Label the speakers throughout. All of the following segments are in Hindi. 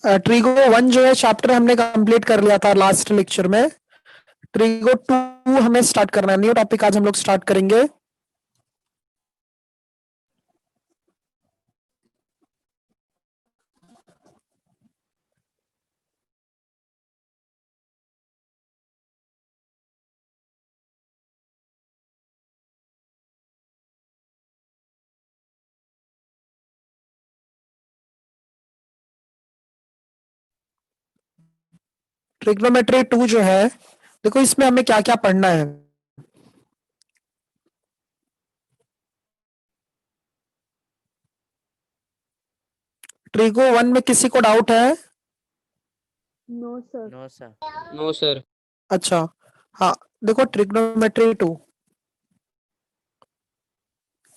Speaker 1: ट्रिगो 1 जो है चैप्टर हमने कंप्लीट कर लिया था लास्ट लेक्चर में। ट्रिगो 2 हमें स्टार्ट करना है, न्यू टॉपिक आज हम लोग स्टार्ट करेंगे। ट्रिग्नोमेट्री 2 जो है, देखो इसमें हमें क्या क्या पढ़ना है। ट्रिगो 1 में किसी को डाउट है?
Speaker 2: No sir.
Speaker 3: No sir.
Speaker 4: No sir.
Speaker 1: अच्छा, हाँ देखो ट्रिग्नोमेट्री 2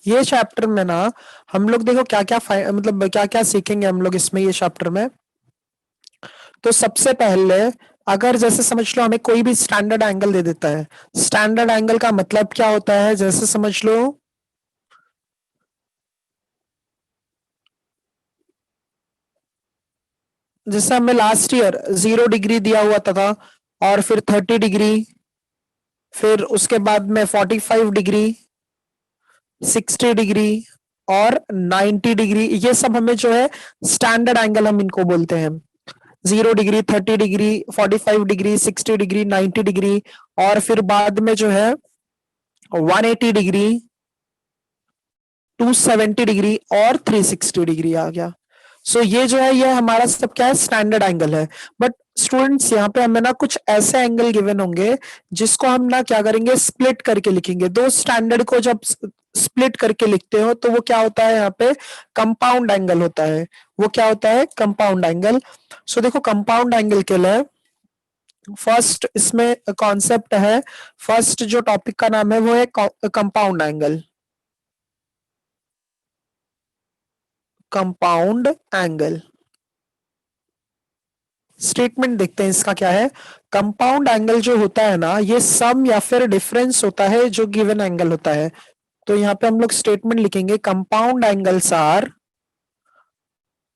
Speaker 1: ये चैप्टर में ना हम लोग देखो क्या क्या मतलब क्या क्या सीखेंगे हम लोग इसमें ये चैप्टर में। तो सबसे पहले अगर जैसे समझ लो हमें कोई भी स्टैंडर्ड एंगल दे देता है, स्टैंडर्ड एंगल का मतलब क्या होता है, जैसे समझ लो जैसे हमें लास्ट ईयर 0 डिग्री दिया हुआ था और फिर 30 डिग्री, फिर उसके बाद में 45 डिग्री, 60 डिग्री और 90 डिग्री, ये सब हमें जो है स्टैंडर्ड एंगल हम इनको बोलते हैं। 0 degree, 30 degree, 45 degree, 60 degree, 90 degree और फिर बाद में जो है 180 डिग्री, 270 डिग्री और 360 डिग्री आ गया। सो ये जो है ये हमारा सब क्या है, स्टैंडर्ड एंगल है। बट स्टूडेंट्स यहाँ पे हमें ना कुछ ऐसे एंगल गिवन होंगे जिसको हम ना क्या करेंगे, स्प्लिट करके लिखेंगे। दो स्टैंडर्ड को जब स्प्लिट करके लिखते हो तो वो क्या होता है, यहाँ पे कंपाउंड एंगल होता है। वो क्या होता है, कंपाउंड एंगल। सो देखो कंपाउंड एंगल के लिए फर्स्ट इसमें कॉन्सेप्ट है, फर्स्ट जो टॉपिक का नाम है वो है compound angle. Compound angle statement देखते हैं इसका क्या है। कंपाउंड एंगल जो होता है ना, ये सम या फिर डिफरेंस होता है जो गिवन एंगल होता है। तो यहाँ पे हम लोग स्टेटमेंट लिखेंगे, compound angles are,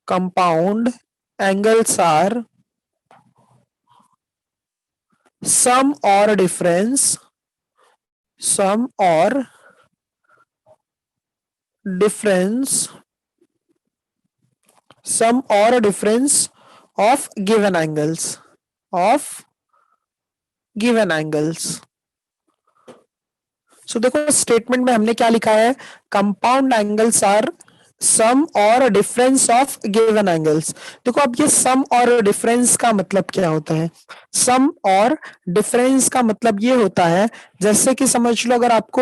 Speaker 1: compound angles are sum or difference, sum or difference, sum or difference of given angles, of given angles. So देखो स्टेटमेंट में हमने क्या लिखा है, compound angles are sum or difference of given angles. देखो अब ये सम और डिफरेंस का मतलब क्या होता है। सम और डिफरेंस का मतलब ये होता है, जैसे कि समझ लो अगर आपको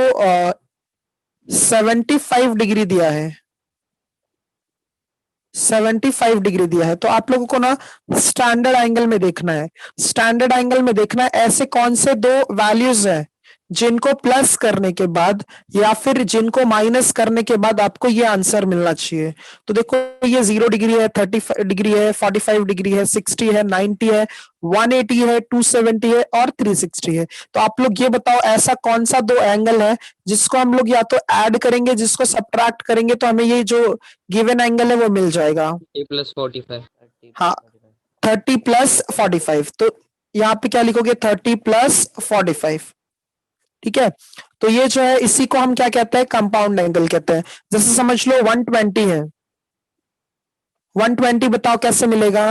Speaker 1: 75 डिग्री दिया है, 75 डिग्री दिया है, तो आप लोगों को ना स्टैंडर्ड एंगल में देखना है। स्टैंडर्ड एंगल में देखना है ऐसे कौन से दो वैल्यूज हैं जिनको प्लस करने के बाद या फिर जिनको माइनस करने के बाद आपको ये आंसर मिलना चाहिए। तो देखो ये 0 डिग्री है, 30 डिग्री है, 45 डिग्री है, 60 है, 90 है, 180 है, 270 है और 360 है। तो आप लोग ये बताओ ऐसा कौन सा दो एंगल है जिसको हम लोग या तो ऐड करेंगे, जिसको सब्ट्रैक्ट करेंगे तो हमें ये जो गिवन एंगल है वो मिल जाएगा।
Speaker 4: प्लस 45।
Speaker 1: हाँ 30 प्लस 45, तो यहाँ पे क्या लिखोगे, 30 प्लस 45। ठीक है, तो ये जो है इसी को हम क्या कहते हैं, कंपाउंड एंगल कहते हैं। जैसे समझ लो 120 है, 120 बताओ कैसे मिलेगा।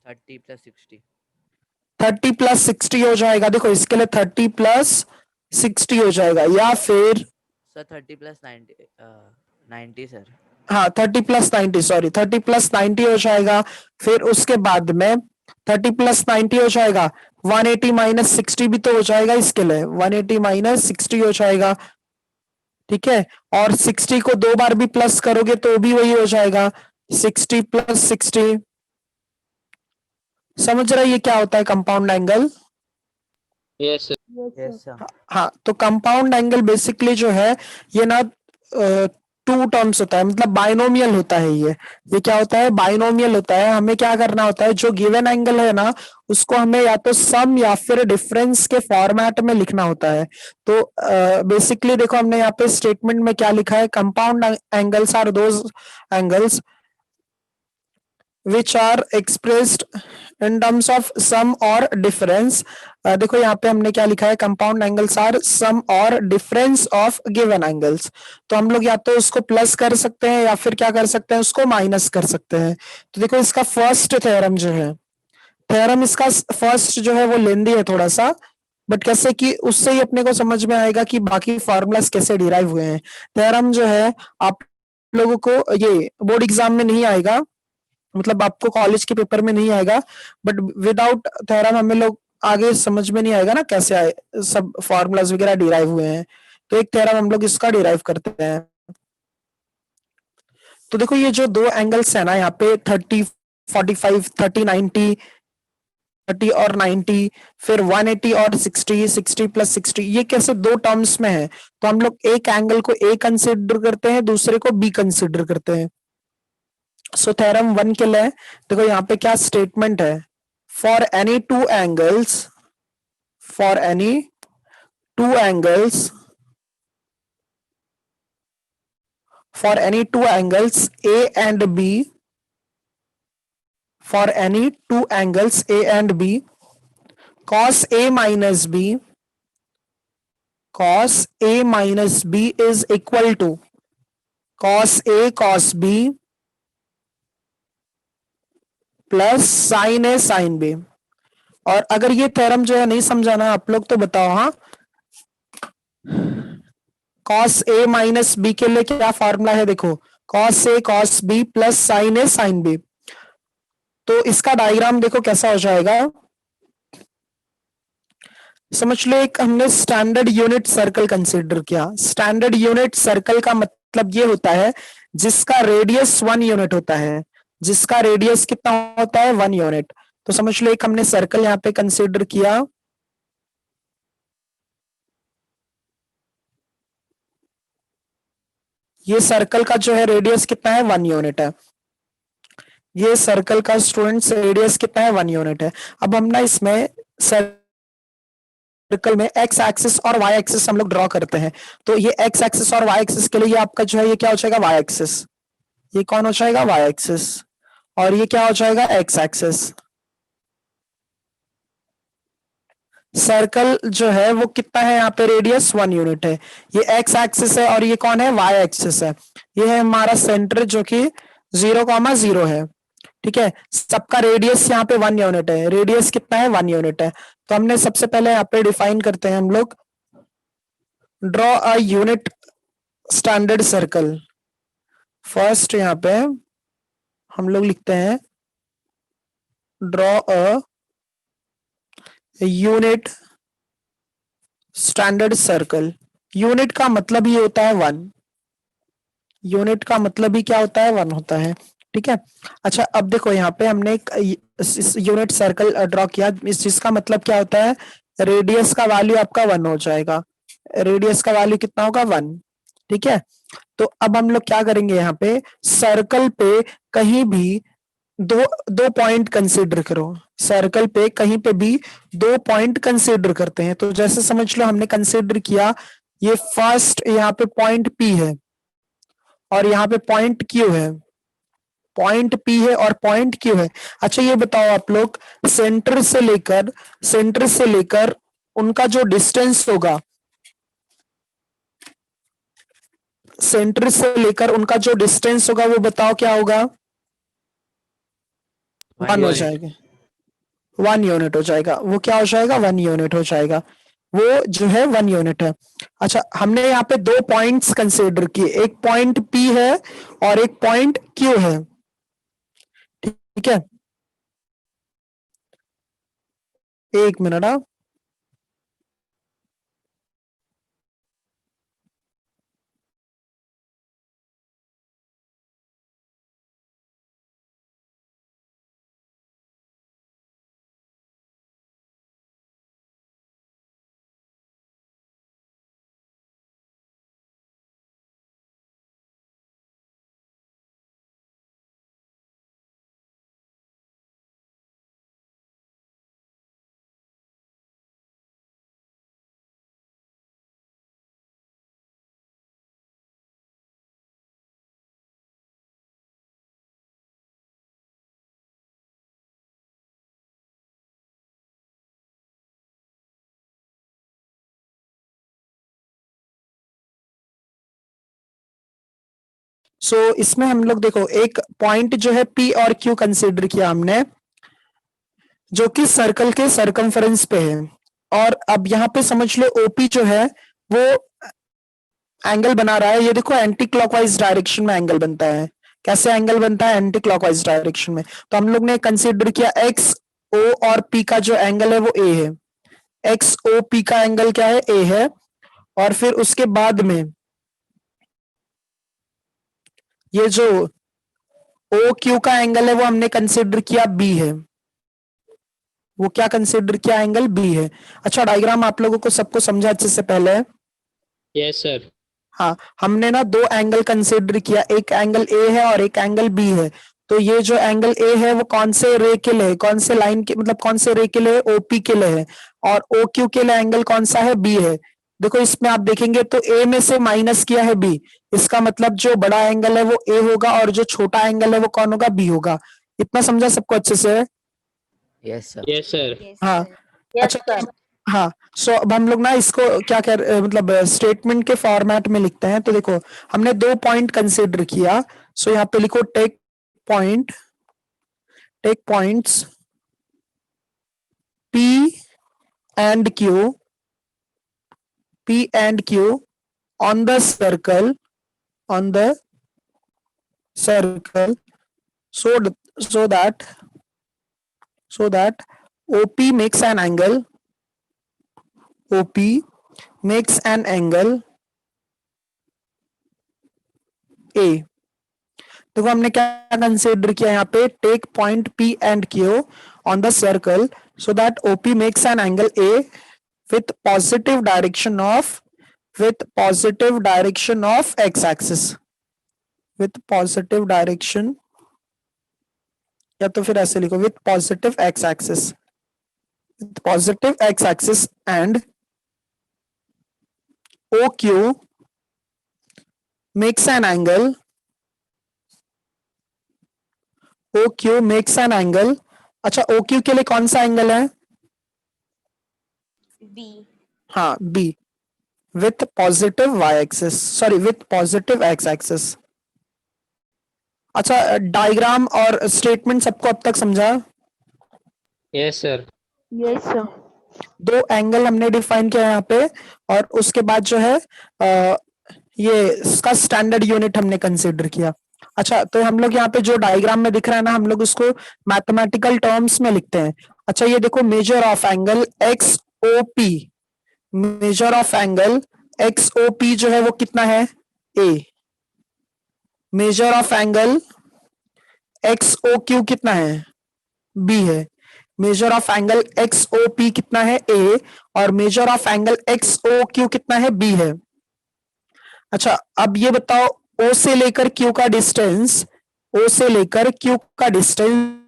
Speaker 3: 30 प्लस 60।
Speaker 1: 30 प्लस 60 हो जाएगा, देखो इसके लिए 30 प्लस 60 हो जाएगा, या फिर
Speaker 3: सर 30 प्लस 90 90 सर।
Speaker 1: हाँ 30 प्लस 90, सॉरी 30 प्लस 90 हो जाएगा। फिर उसके बाद में 30 प्लस 90 हो जाएगा, 180 माइनस 60 भी तो हो जाएगा, इसके लिए 180 माइनस 60 हो जाएगा। ठीक है, और 60 को दो बार भी प्लस करोगे तो भी वही हो जाएगा, 60 प्लस 60। समझ रहा है ये क्या होता है compound angle.
Speaker 4: Yes
Speaker 3: yes sir.
Speaker 1: हाँ तो कंपाउंड एंगल बेसिकली जो है ये ना टू टर्म्स होता है, मतलब बाइनोमियल होता है ये क्या होता है, बाइनोमियल होता है। हमें क्या करना होता है, जो गिवन एंगल है ना उसको हमें या तो सम या फिर डिफरेंस के फॉर्मेट में लिखना होता है। तो बेसिकली देखो हमने यहाँ पे स्टेटमेंट में क्या लिखा है, compound angles are those angles which are expressed in terms of sum or difference। देखो यहाँ पे हमने क्या लिखा है, compound angles are sum or difference of given angles. तो हम लोग या तो उसको प्लस कर सकते हैं या फिर क्या कर सकते हैं, उसको माइनस कर सकते हैं। तो देखो इसका फर्स्ट थ्योरम जो है, थ्योरम इसका फर्स्ट जो है वो लेंदी है थोड़ा सा, बट कैसे कि उससे ही अपने को समझ में आएगा कि बाकी फॉर्मूलाज कैसे डिराइव हुए हैं। थ्योरम जो है आप लोगों को ये बोर्ड एग्जाम में नहीं आएगा, मतलब आपको कॉलेज के पेपर में नहीं आएगा, बट विदाउट थ्योरम हमें लोग आगे समझ में नहीं आएगा ना कैसे आए सब फॉर्मूलाज वगैरह डिराइव हुए हैं। तो एक थ्योरम हम लोग इसका डिराइव करते हैं। तो देखो ये जो दो एंगल्स है ना यहाँ पे 30 45 30 90 30 और 90, फिर 180 और 60 60 प्लस 60, ये कैसे दो टर्म्स में है। तो हम लोग एक एंगल को ए कंसिडर करते हैं, दूसरे को बी कंसिडर करते हैं। सो थ्योरम 1 के लिए देखो यहाँ पे क्या स्टेटमेंट है, for any two angles, for any two angles, for any two angles A and B, for any two angles A and B, cos a minus b, cos a minus b is equal to cos a cos b plus sin a sin b। और अगर ये थ्योरम जो है नहीं समझाना आप लोग तो बताओ। हाँ, cos a माइनस बी के लिए क्या फॉर्मूला है, देखो cos a cos b plus sin a sin b। तो इसका डायग्राम देखो कैसा हो जाएगा, समझ लो एक हमने स्टैंडर्ड यूनिट सर्कल कंसीडर किया। स्टैंडर्ड यूनिट सर्कल का मतलब ये होता है जिसका रेडियस 1 यूनिट होता है, जिसका रेडियस कितना होता है, 1 यूनिट। तो समझ लो एक हमने सर्कल यहाँ पे कंसीडर किया, ये सर्कल का जो है रेडियस कितना है, 1 यूनिट है। ये सर्कल का स्टूडेंट्स रेडियस कितना है, 1 यूनिट है। अब हम ना इसमें सर्कल में एक्स एक्सिस और वाई एक्सिस हम लोग ड्रॉ करते हैं। तो ये एक्स एक्सिस और वाई एक्सिस के लिए ये आपका जो है ये क्या हो जाएगा, वाई एक्सिस। ये कौन हो जाएगा, वाई एक्सिस। और ये क्या हो जाएगा, एक्स एक्सिस। सर्कल जो है वो कितना है, यहाँ पे रेडियस 1 यूनिट है। ये एक्स एक्सिस है और ये कौन है, वाई एक्सिस है। ये है हमारा सेंटर जो कि 0,0 है। ठीक है, सबका रेडियस यहाँ पे 1 यूनिट है, रेडियस कितना है, 1 यूनिट है। तो हमने सबसे पहले यहाँ पे डिफाइन करते हैं हम लोग, draw a unit standard circle. First यहाँ पे हम लोग लिखते हैं draw a unit standard circle. Unit का मतलब ही होता है 1, यूनिट का मतलब ही क्या होता है, 1 होता है। ठीक है, अच्छा अब देखो यहाँ पे हमने एक यूनिट सर्कल ड्रॉ किया, इस चीज का मतलब क्या होता है, रेडियस का वैल्यू आपका 1 हो जाएगा। रेडियस का वैल्यू कितना होगा, 1। ठीक है, तो अब हम लोग क्या करेंगे, यहाँ पे सर्कल पे कहीं भी दो दो पॉइंट कंसीडर करो। सर्कल पे कहीं पे भी 2 पॉइंट कंसीडर करते हैं। तो जैसे समझ लो हमने कंसीडर किया, ये फर्स्ट यहाँ पे पॉइंट P है और यहाँ पे पॉइंट Q है, पॉइंट P है और पॉइंट Q है। अच्छा ये बताओ आप लोग, सेंटर से लेकर उनका जो डिस्टेंस होगा, सेंटर से लेकर उनका जो डिस्टेंस होगा वो बताओ क्या होगा, 1 हो जाएगा, 1 यूनिट हो जाएगा। वो क्या हो जाएगा, 1 यूनिट हो जाएगा। वो जो है 1 यूनिट है। अच्छा हमने यहाँ पे 2 पॉइंट्स कंसीडर किए, एक पॉइंट P है और एक पॉइंट Q है। ठीक है, एक मिनट। हाँ, सो इसमें हम लोग देखो एक पॉइंट जो है P और Q कंसीडर किया हमने, जो कि सर्कल के सरकमफेरेंस पे है। और अब यहाँ पे समझ लो OP जो है वो एंगल बना रहा है, ये देखो एंटी क्लॉकवाइज डायरेक्शन में एंगल बनता है। कैसे एंगल बनता है? एंटी क्लॉकवाइज डायरेक्शन में। तो हम लोग ने कंसीडर किया एक्स ओ और पी का जो एंगल है वो ए है। एक्स ओ पी का एंगल क्या है? ए है। और फिर उसके बाद में ये जो ओ क्यू का एंगल है वो हमने कंसीडर किया बी है। वो क्या कंसीडर किया? एंगल बी है। अच्छा, डायग्राम आप लोगों को सबको समझा अच्छे से पहले?
Speaker 4: Yes, sir.
Speaker 1: हाँ, हमने ना दो एंगल कंसीडर किया, एक एंगल ए है और एक एंगल बी है। तो ये जो एंगल ए है वो कौन से रे के लिए है? कौन से लाइन के, मतलब कौन से रे के लिए? ओपी के लिए है। और ओ क्यू के लिए एंगल कौन सा है? बी है। देखो इसमें आप देखेंगे तो ए में से माइनस किया है बी, इसका मतलब जो बड़ा एंगल है वो ए होगा और जो छोटा एंगल है वो कौन होगा? बी होगा। इतना समझा सबको अच्छे से?
Speaker 3: Yes, sir.
Speaker 4: Yes, sir.
Speaker 1: हाँ।
Speaker 2: Yes,
Speaker 1: अच्छा,
Speaker 2: sir.
Speaker 1: हाँ। सो अब हम लोग ना इसको क्या मतलब स्टेटमेंट के फॉर्मेट में लिखते हैं। तो देखो हमने दो पॉइंट कंसीडर किया। सो यहाँ पे लिखो take points P and Q on the circle so that OP makes an angle A। देखो हमने क्या कंसीडर किया यहाँ पे? Take point P and Q on the circle so that OP makes an angle A with positive direction of x-axis, with positive direction, या तो फिर ऐसे लिखो with positive x-axis and OQ makes an angle अच्छा, OQ के लिए कौन सा एंगल है?
Speaker 2: B.
Speaker 1: हाँ, B with positive y-axis, sorry with positive x-axis। अच्छा, डायग्राम और स्टेटमेंट सबको अब तक समझा?
Speaker 4: Yes, sir.
Speaker 2: Yes, sir.
Speaker 1: दो एंगल हमने डिफाइन किया यहाँ पे, और उसके बाद जो है ये इसका स्टैंडर्ड यूनिट हमने कंसीडर किया। अच्छा, तो हम लोग यहाँ पे जो डायग्राम में दिख रहा है ना, हम लोग उसको मैथमेटिकल टर्म्स में लिखते हैं। अच्छा, ये देखो measure of angle X O P, measure of angle X O P जो है वो कितना है? A. Measure of angle X O Q कितना है? बी है। Measure of angle X O P कितना है? ए। और measure of angle X O Q कितना है? बी है। अच्छा, अब ये बताओ ओ से लेकर क्यू का डिस्टेंस, ओ से लेकर क्यू का डिस्टेंस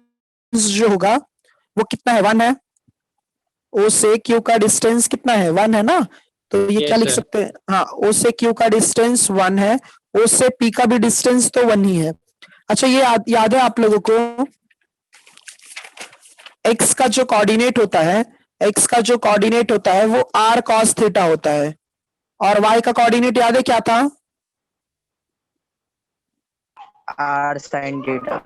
Speaker 1: जो होगा वो कितना है? 1 है। ओ से क्यू का डिस्टेंस कितना है? 1 है ना। तो ये क्या
Speaker 4: Yes,
Speaker 1: लिख
Speaker 4: sir.
Speaker 1: सकते हैं? हाँ, ओ से क्यू का डिस्टेंस 1 है, ओ से पी का भी डिस्टेंस तो 1 ही है। अच्छा, ये याद है आप लोगों को? एक्स का जो कोऑर्डिनेट होता है, एक्स का जो कोऑर्डिनेट होता है वो आर कॉस थीटा होता है, और वाई का कोऑर्डिनेट याद है क्या था?
Speaker 3: R sin theta.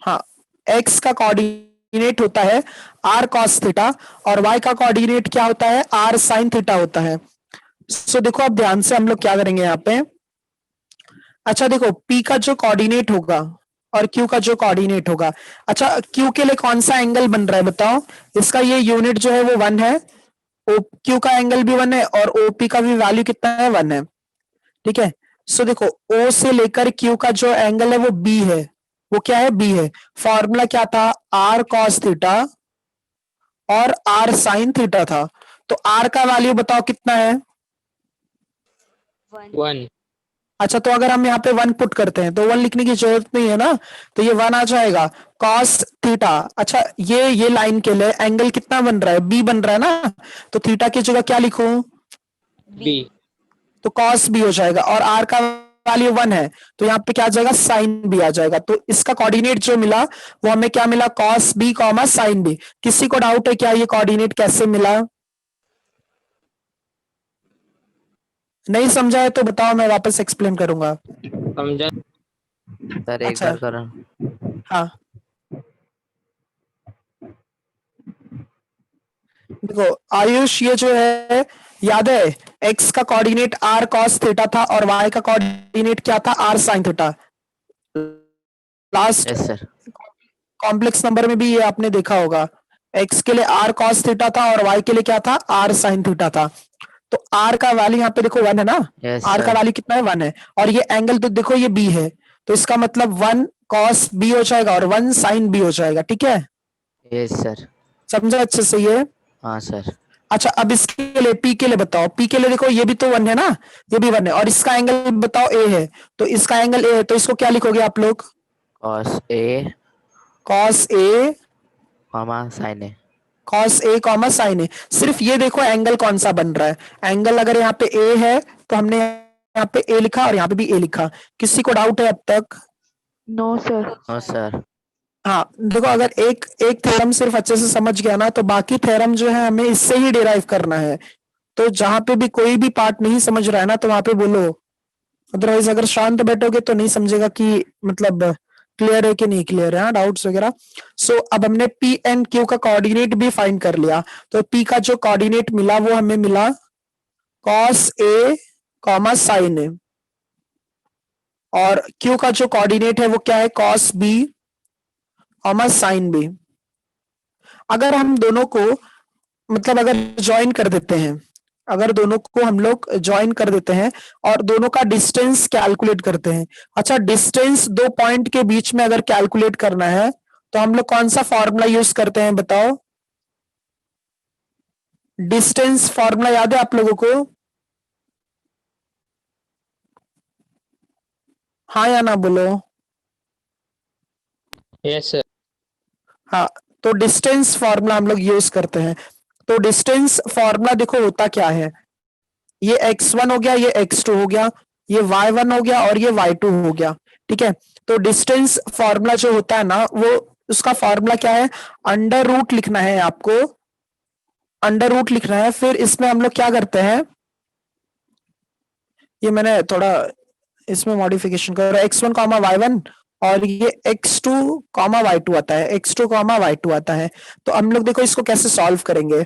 Speaker 1: हाँ, एक्स का कोऑर्डिनेट होता है आर कॉस थीटा, और वाई का कोऑर्डिनेट क्या होता है? आर साइन थीटा होता है। सो देखो अब ध्यान से हम लोग क्या करेंगे यहाँ पे। अच्छा देखो, पी का जो कोऑर्डिनेट होगा और क्यू का जो कोऑर्डिनेट होगा, अच्छा क्यू के लिए कौन सा एंगल बन रहा है बताओ? इसका ये यूनिट जो है वो 1 है, ओ क्यू का एंगल भी 1 है, और ओपी का भी वैल्यू कितना है? 1 है। ठीक है। सो देखो, ओ से लेकर क्यू का जो एंगल है वो बी है। वो क्या है? बी है। फॉर्मूला क्या था? आर कॉस थीटा और आर साइन थीटा था। तो आर का वैल्यू बताओ कितना है?
Speaker 4: 1.
Speaker 1: अच्छा, तो अगर हम यहाँ पे 1 पुट करते हैं तो 1 लिखने की जरूरत नहीं है ना, तो ये 1 आ जाएगा। कॉस थीटा, अच्छा ये लाइन के लिए एंगल कितना बन रहा है? बी बन रहा है ना, तो थीटा की जगह क्या लिखूं?
Speaker 4: B.
Speaker 1: तो कॉस बी हो जाएगा, और आर का वैल्यू 1 है तो यहाँ पे क्या आ जाएगा? साइन बी आ जाएगा। तो इसका कोऑर्डिनेट जो मिला वो हमें क्या मिला? Cos B comma sine B. किसी को डाउट है क्या ये कोऑर्डिनेट कैसे मिला? नहीं समझा है तो बताओ, मैं वापस एक्सप्लेन करूंगा।
Speaker 4: समझा?
Speaker 3: सर एक
Speaker 1: अच्छा
Speaker 3: बार करो।
Speaker 1: हाँ देखो आयुष, ये जो है याद है, एक्स का कोऑर्डिनेट आर कॉस थीटा था और वाई का कोऑर्डिनेट क्या था, r sine theta. Last
Speaker 3: yes sir.
Speaker 1: Complex number में भी ये आपने देखा होगा, एक्स के लिए आर कॉस थीटा था और वाई के लिए क्या था, आर साइन थीटा था। तो आर का वैल्यू यहाँ पे देखो 1 है ना,
Speaker 3: यस
Speaker 1: आर का
Speaker 3: सर।
Speaker 1: वैल्यू कितना है, 1 है। और ये एंगल तो देखो ये बी है, तो इसका मतलब 1 कॉस बी हो जाएगा और 1 साइन बी हो जाएगा, ठीक है।
Speaker 3: Yes sir.
Speaker 1: समझा अच्छे से ये।
Speaker 3: हाँ सर।
Speaker 1: अच्छा अब इसके लिए पी के लिए बताओ, पी के लिए देखो ये भी तो 1 है ना, ये भी 1 है, और इसका एंगल बताओ ए है, तो इसका एंगल ए है, तो इसको क्या लिखोगे आप लोग,
Speaker 3: cos A
Speaker 1: cos A,
Speaker 3: comma sine A.
Speaker 1: Cos A comma sine ए। सिर्फ ये देखो एंगल कौन सा बन रहा है, एंगल अगर यहाँ पे ए है तो हमने यहाँ पे ए लिखा और यहाँ पे भी ए लिखा। किसी को डाउट है अब तक?
Speaker 2: No sir.
Speaker 3: No sir.
Speaker 1: हाँ देखो, अगर एक एक थ्योरम सिर्फ अच्छे से समझ गया ना, तो बाकी थ्योरम जो है हमें इससे ही डिराइव करना है। तो जहां पे भी कोई भी पार्ट नहीं समझ रहा है ना, तो वहां पे बोलो, अदरवाइज अगर शांत बैठोगे तो नहीं समझेगा कि मतलब क्लियर है कि नहीं क्लियर है, हाँ डाउट्स वगैरह। सो अब हमने पी एंड क्यू का कोऑर्डिनेट भी फाइंड कर लिया, तो पी का जो कोऑर्डिनेट मिला वो हमें मिला cos A comma sine A, और क्यू का जो कोऑर्डिनेट है वो क्या है, cos B comma sine B. अगर हम दोनों को मतलब अगर ज्वाइन कर देते हैं, अगर दोनों को हम लोग ज्वाइन कर देते हैं और दोनों का डिस्टेंस कैलकुलेट करते हैं। अच्छा डिस्टेंस दो पॉइंट के बीच में अगर कैलकुलेट करना है तो हम लोग कौन सा फॉर्मूला यूज करते हैं बताओ, डिस्टेंस फॉर्मूला याद है आप लोगों को? हाँ या ना बोलो।
Speaker 4: Yes, sir.
Speaker 1: हाँ, तो डिस्टेंस फॉर्मूला हम लोग यूज करते हैं। तो डिस्टेंस फॉर्मूला देखो होता क्या है, ये x1 हो गया, ये x2 हो गया, ये y1 हो गया और ये y2 हो गया, ठीक है। तो डिस्टेंस फॉर्मूला जो होता है ना, वो उसका फॉर्मूला क्या है, अंडर रूट लिखना है आपको, अंडर रूट लिखना है। फिर इसमें हम लोग क्या करते हैं, ये मैंने थोड़ा इसमें मॉडिफिकेशन कर, x1 कॉमा y1 और ये x2 कॉमा y2 आता है, x2 कॉमा y2 आता है। तो हम लोग देखो इसको कैसे सॉल्व करेंगे,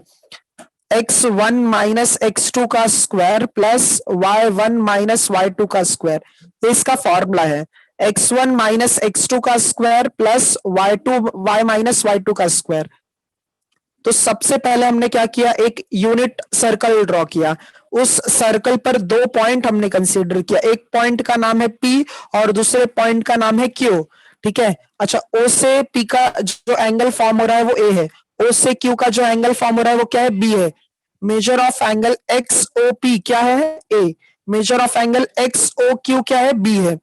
Speaker 1: x1 माइनस x2 का square plus y1 minus y2 का स्क्वायर, ये इसका फॉर्मूला है। x1 माइनस x2 का square plus y minus y2 का स्क्वायर। तो सबसे पहले हमने क्या किया, एक यूनिट सर्कल ड्रॉ किया, उस सर्कल पर दो पॉइंट हमने कंसीडर किया, एक पॉइंट का नाम है P और दूसरे पॉइंट का नाम है Q, ठीक है। अच्छा O से P का जो एंगल फॉर्म हो रहा है वो A है, O से Q का जो एंगल फॉर्म हो रहा है वो क्या है, B है। मेजर ऑफ एंगल XOP क्या है, A। Major of angle XOQ क्या है, B है,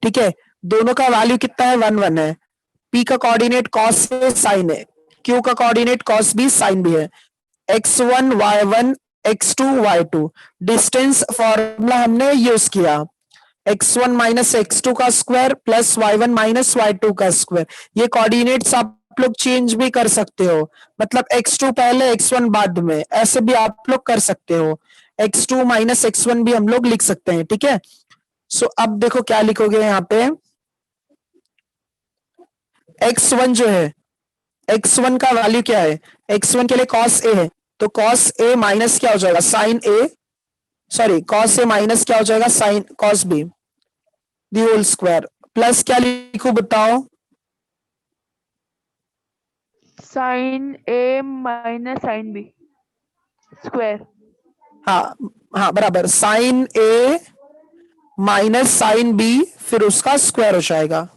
Speaker 1: ठीक है। दोनों का वैल्यू कितना है, 1 1 है। P का कोऑर्डिनेट cos है साइन है, Q का coordinate cos B sine B है। x1 y1 x2 y2, distance formula हमने यूज किया, x1 माइनस x2 का square plus y1 minus y2 का स्क्वायर। ये कोऑर्डिनेट्स आप लोग चेंज भी कर सकते हो, मतलब x2 पहले x1 बाद में, ऐसे भी आप लोग कर सकते हो, x2 माइनस x1 भी हम लोग लिख सकते हैं, ठीक है। सो अब देखो क्या लिखोगे यहाँ पे, x1 जो है, x1 का वैल्यू क्या है, x1 के लिए cos a है, तो cos a माइनस क्या हो जाएगा, sin a, sorry cos a minus क्या हो जाएगा, sin cos b the whole square, plus क्या लिखूं बताओ,
Speaker 2: साइन ए माइनस साइन बी स्क्वायर।
Speaker 1: हाँ हाँ बराबर, sin a minus sin b फिर उसका स्क्वायर हो जाएगा,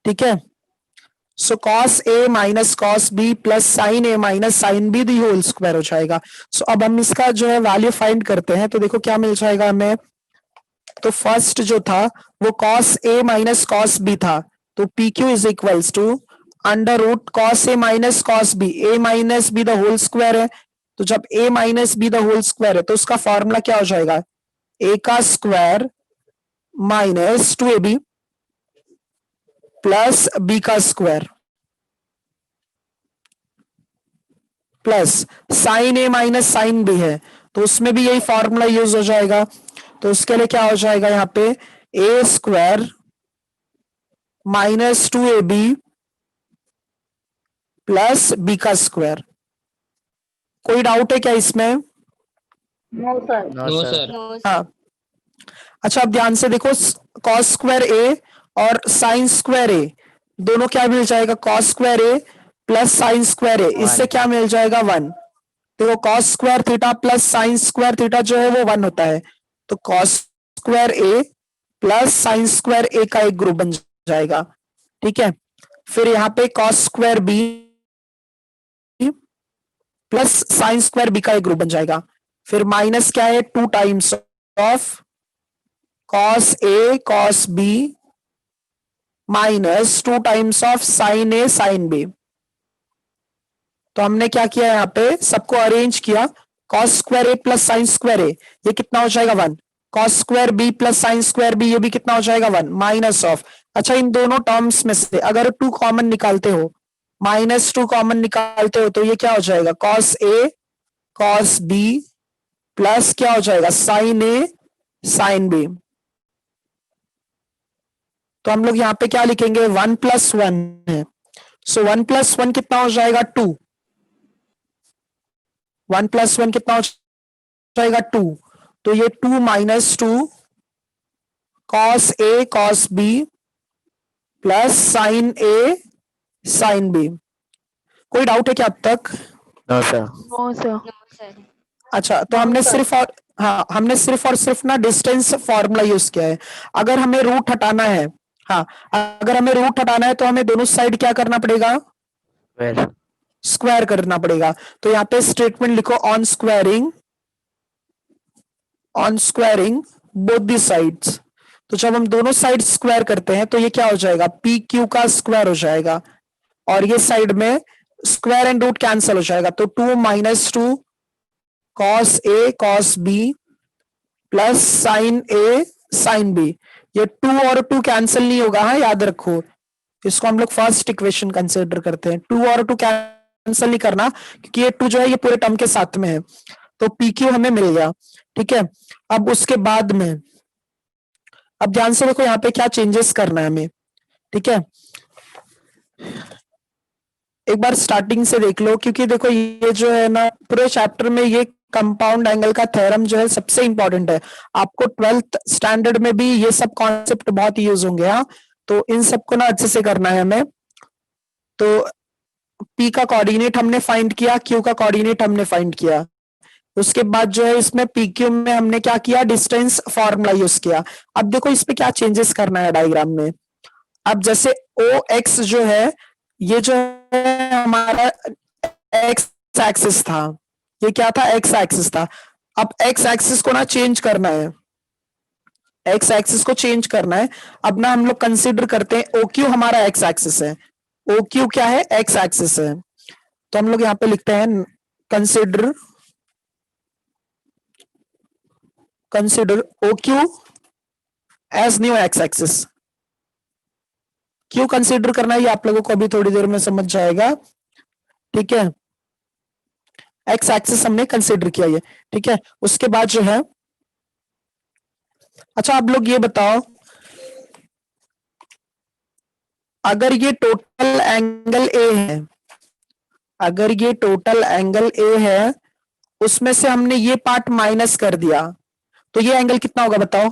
Speaker 1: ठीक है। So cos a minus cos b plus sin a minus sin b the whole square हो जाएगा। सो अब हम इसका जो है वैल्यू फाइंड करते हैं, तो देखो क्या मिल जाएगा हमें। तो फर्स्ट जो था वो cos a minus cos b था, तो pq is equals to under root cos a minus cos b, a minus b the whole square है, तो जब a minus b the whole square है तो उसका फॉर्मूला क्या हो जाएगा, a का square minus 2ab plus b का स्क्वायर प्लस साइन ए माइनस साइन बी है, तो उसमें भी यही फॉर्मूला यूज हो जाएगा। तो उसके लिए क्या हो जाएगा यहाँ पे, a square -2ab plus B का स्क्वायर। कोई डाउट है क्या इसमें?
Speaker 2: No sir.
Speaker 3: No
Speaker 4: no
Speaker 3: sir.
Speaker 4: Sir.
Speaker 1: हाँ, अच्छा अब ध्यान से देखो, कॉस स्क्वायर ए और साइन स्क्वायर ए दोनों क्या मिल जाएगा? Cos square a plus sine square ए, इससे
Speaker 3: One.
Speaker 1: क्या मिल जाएगा? 1। देखो cos square theta plus sine square theta जो है वो 1 होता है, तो cos square a plus sine square ए का एक ग्रुप बन जाएगा। ठीक है, फिर यहाँ पे cos square b plus sine square b का एक ग्रुप बन जाएगा। फिर माइनस क्या है? 2 times of cos A cos b minus 2 times of sine A sine B. तो हमने क्या किया, यहाँ पे सबको अरेंज किया। Cos square a plus sine square a, ये कितना हो जाएगा? 1। Cos square b plus sine square b, ये भी कितना हो जाएगा? 1 माइनस ऑफ। अच्छा, इन दोनों टर्म्स में से अगर 2 कॉमन निकालते हो, -2 कॉमन निकालते हो, तो ये क्या हो जाएगा? कॉस ए कॉस बी प्लस क्या हो जाएगा? साइन ए साइन बी। तो हम लोग यहाँ पे क्या लिखेंगे? 1 + 1 है, सो 1 + 1 कितना हो जाएगा? 2। 1 + 1 कितना हो जाएगा? 2। तो ये 2 - 2 कॉस ए कॉस बी प्लस साइन ए साइन बी। कोई डाउट है क्या अब तक?
Speaker 3: No sir.
Speaker 2: No sir.
Speaker 1: अच्छा, तो हमने सिर्फ और हाँ, हमने सिर्फ और सिर्फ ना डिस्टेंस फॉर्मूला यूज किया है। अगर हमें रूट हटाना है, हाँ, अगर हमें रूट हटाना है तो हमें दोनों साइड क्या करना पड़ेगा?
Speaker 3: वेर
Speaker 1: स्क्वायर करना पड़ेगा। तो यहाँ पे स्टेटमेंट लिखो, on squaring both the sides. तो जब हम दोनों साइड स्क्वायर करते हैं तो ये क्या हो जाएगा? पी क्यू का स्क्वायर हो जाएगा, और ये साइड में स्क्वायर एंड रूट कैंसिल हो जाएगा। तो 2 - 2 कॉस ए कॉस बी प्लस साइन ए साइन बी। ये 2 और 2 कैंसिल नहीं होगा, हाँ याद रखो। इसको हम लोग फर्स्ट इक्वेशन कंसिडर करते हैं। 2 और 2 कैंसिल नहीं करना, क्योंकि ये 2 जो है ये पूरे टर्म के साथ में है। तो पी क्यू हमें मिल गया। ठीक है, अब उसके बाद में अब ध्यान से देखो यहाँ पे क्या चेंजेस करना है हमें। ठीक है, एक बार स्टार्टिंग से देख लो, क्योंकि देखो ये जो है ना पूरे चैप्टर में ये कंपाउंड एंगल का थ्योरम जो है सबसे इंपॉर्टेंट है। आपको 12th स्टैंडर्ड में भी ये सब कॉन्सेप्ट बहुत यूज होंगे। हाँ, तो इन सबको ना अच्छे से करना है हमें। तो P का कोऑर्डिनेट हमने फाइंड किया, Q का कोऑर्डिनेट हमने फाइंड किया। उसके बाद जो है इसमें PQ में हमने क्या किया? डिस्टेंस फॉर्मूला यूज किया। अब देखो इस पे क्या चेंजेस करना है डायग्राम में। अब जैसे OX जो है, ये जो है हमारा एक्स एक्सिस था, ये क्या था? एक्स एक्सिस था। अब एक्स एक्सिस को ना चेंज करना है, एक्स एक्सिस को चेंज करना है। अब ना हम लोग कंसीडर करते हैं OQ हमारा एक्स एक्सिस है, OQ क्या है? एक्स एक्सिस है। तो हम लोग यहाँ पे लिखते हैं consider OQ as new x axis. क्यों कंसीडर करना है ये आप लोगों को अभी थोड़ी देर में समझ जाएगा। ठीक है, एक्स एक्सिस हमने कंसीडर किया ये। ठीक है, उसके बाद जो है, अच्छा आप लोग ये बताओ, अगर ये टोटल एंगल ए है, अगर ये टोटल एंगल ए है, उसमें से हमने ये पार्ट माइनस कर दिया, तो ये एंगल कितना होगा बताओ?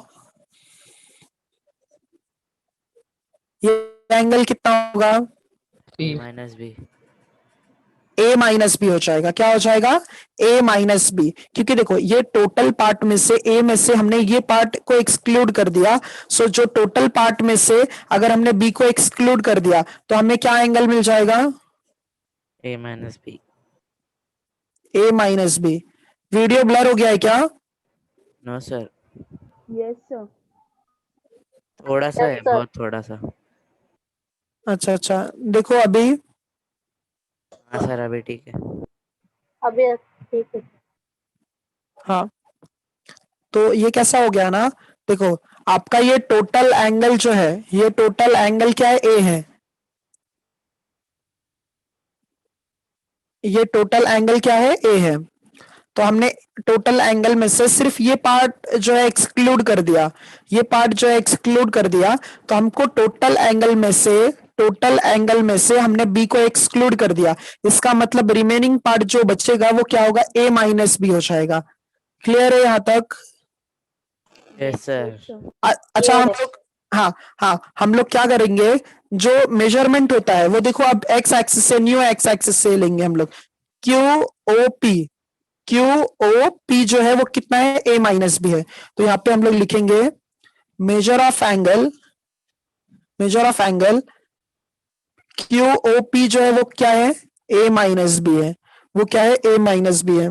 Speaker 1: ये एंगल कितना होगा?
Speaker 4: सी।
Speaker 3: -B।
Speaker 1: A माइनस बी हो जाएगा। क्या हो जाएगा? A माइनस बी, क्योंकि देखो ये टोटल पार्ट में से A में से हमने ये पार्ट को एक्सक्लूड कर दिया। सो जो टोटल पार्ट में से अगर हमने B को एक्सक्लूड कर दिया तो हमें क्या एंगल मिल जाएगा?
Speaker 3: A -B।
Speaker 1: A minus b. Video blur हो गया है क्या?
Speaker 3: No sir,
Speaker 2: yes sir.
Speaker 3: थोड़ा सा है, बहुत थोड़ा सा।
Speaker 1: अच्छा अच्छा, देखो अभी।
Speaker 3: हाँ सर, अभी ठीक है।
Speaker 2: अभी ठीक है।
Speaker 1: हाँ, तो ये कैसा हो गया ना, देखो आपका ये टोटल एंगल जो है, ये टोटल एंगल क्या है? A है। ये टोटल एंगल क्या है? A है। तो हमने टोटल एंगल में से सिर्फ ये पार्ट जो है एक्सक्लूड कर दिया, ये पार्ट जो है एक्सक्लूड कर दिया, तो हमको टोटल एंगल में से हमने बी को एक्सक्लूड कर दिया। इसका मतलब रिमेनिंग पार्ट जो बचेगा वो क्या होगा, ए माइनस बी हो जाएगा। क्लियर है यहां तक?
Speaker 3: Yes sir.
Speaker 1: अच्छा हम लोग, हाँ हम लोग क्या करेंगे, जो मेजरमेंट होता है वो देखो, अब एक्स एक्सिस से, न्यू एक्स एक्सिस से लेंगे हम लोग। क्यू ओ पी जो है वो कितना है, ए माइनस बी है। तो यहाँ पे हम लोग लिखेंगे measure of angle Q O P जो है वो क्या है, ए माइनस बी है। वो क्या है, ए माइनस बी है।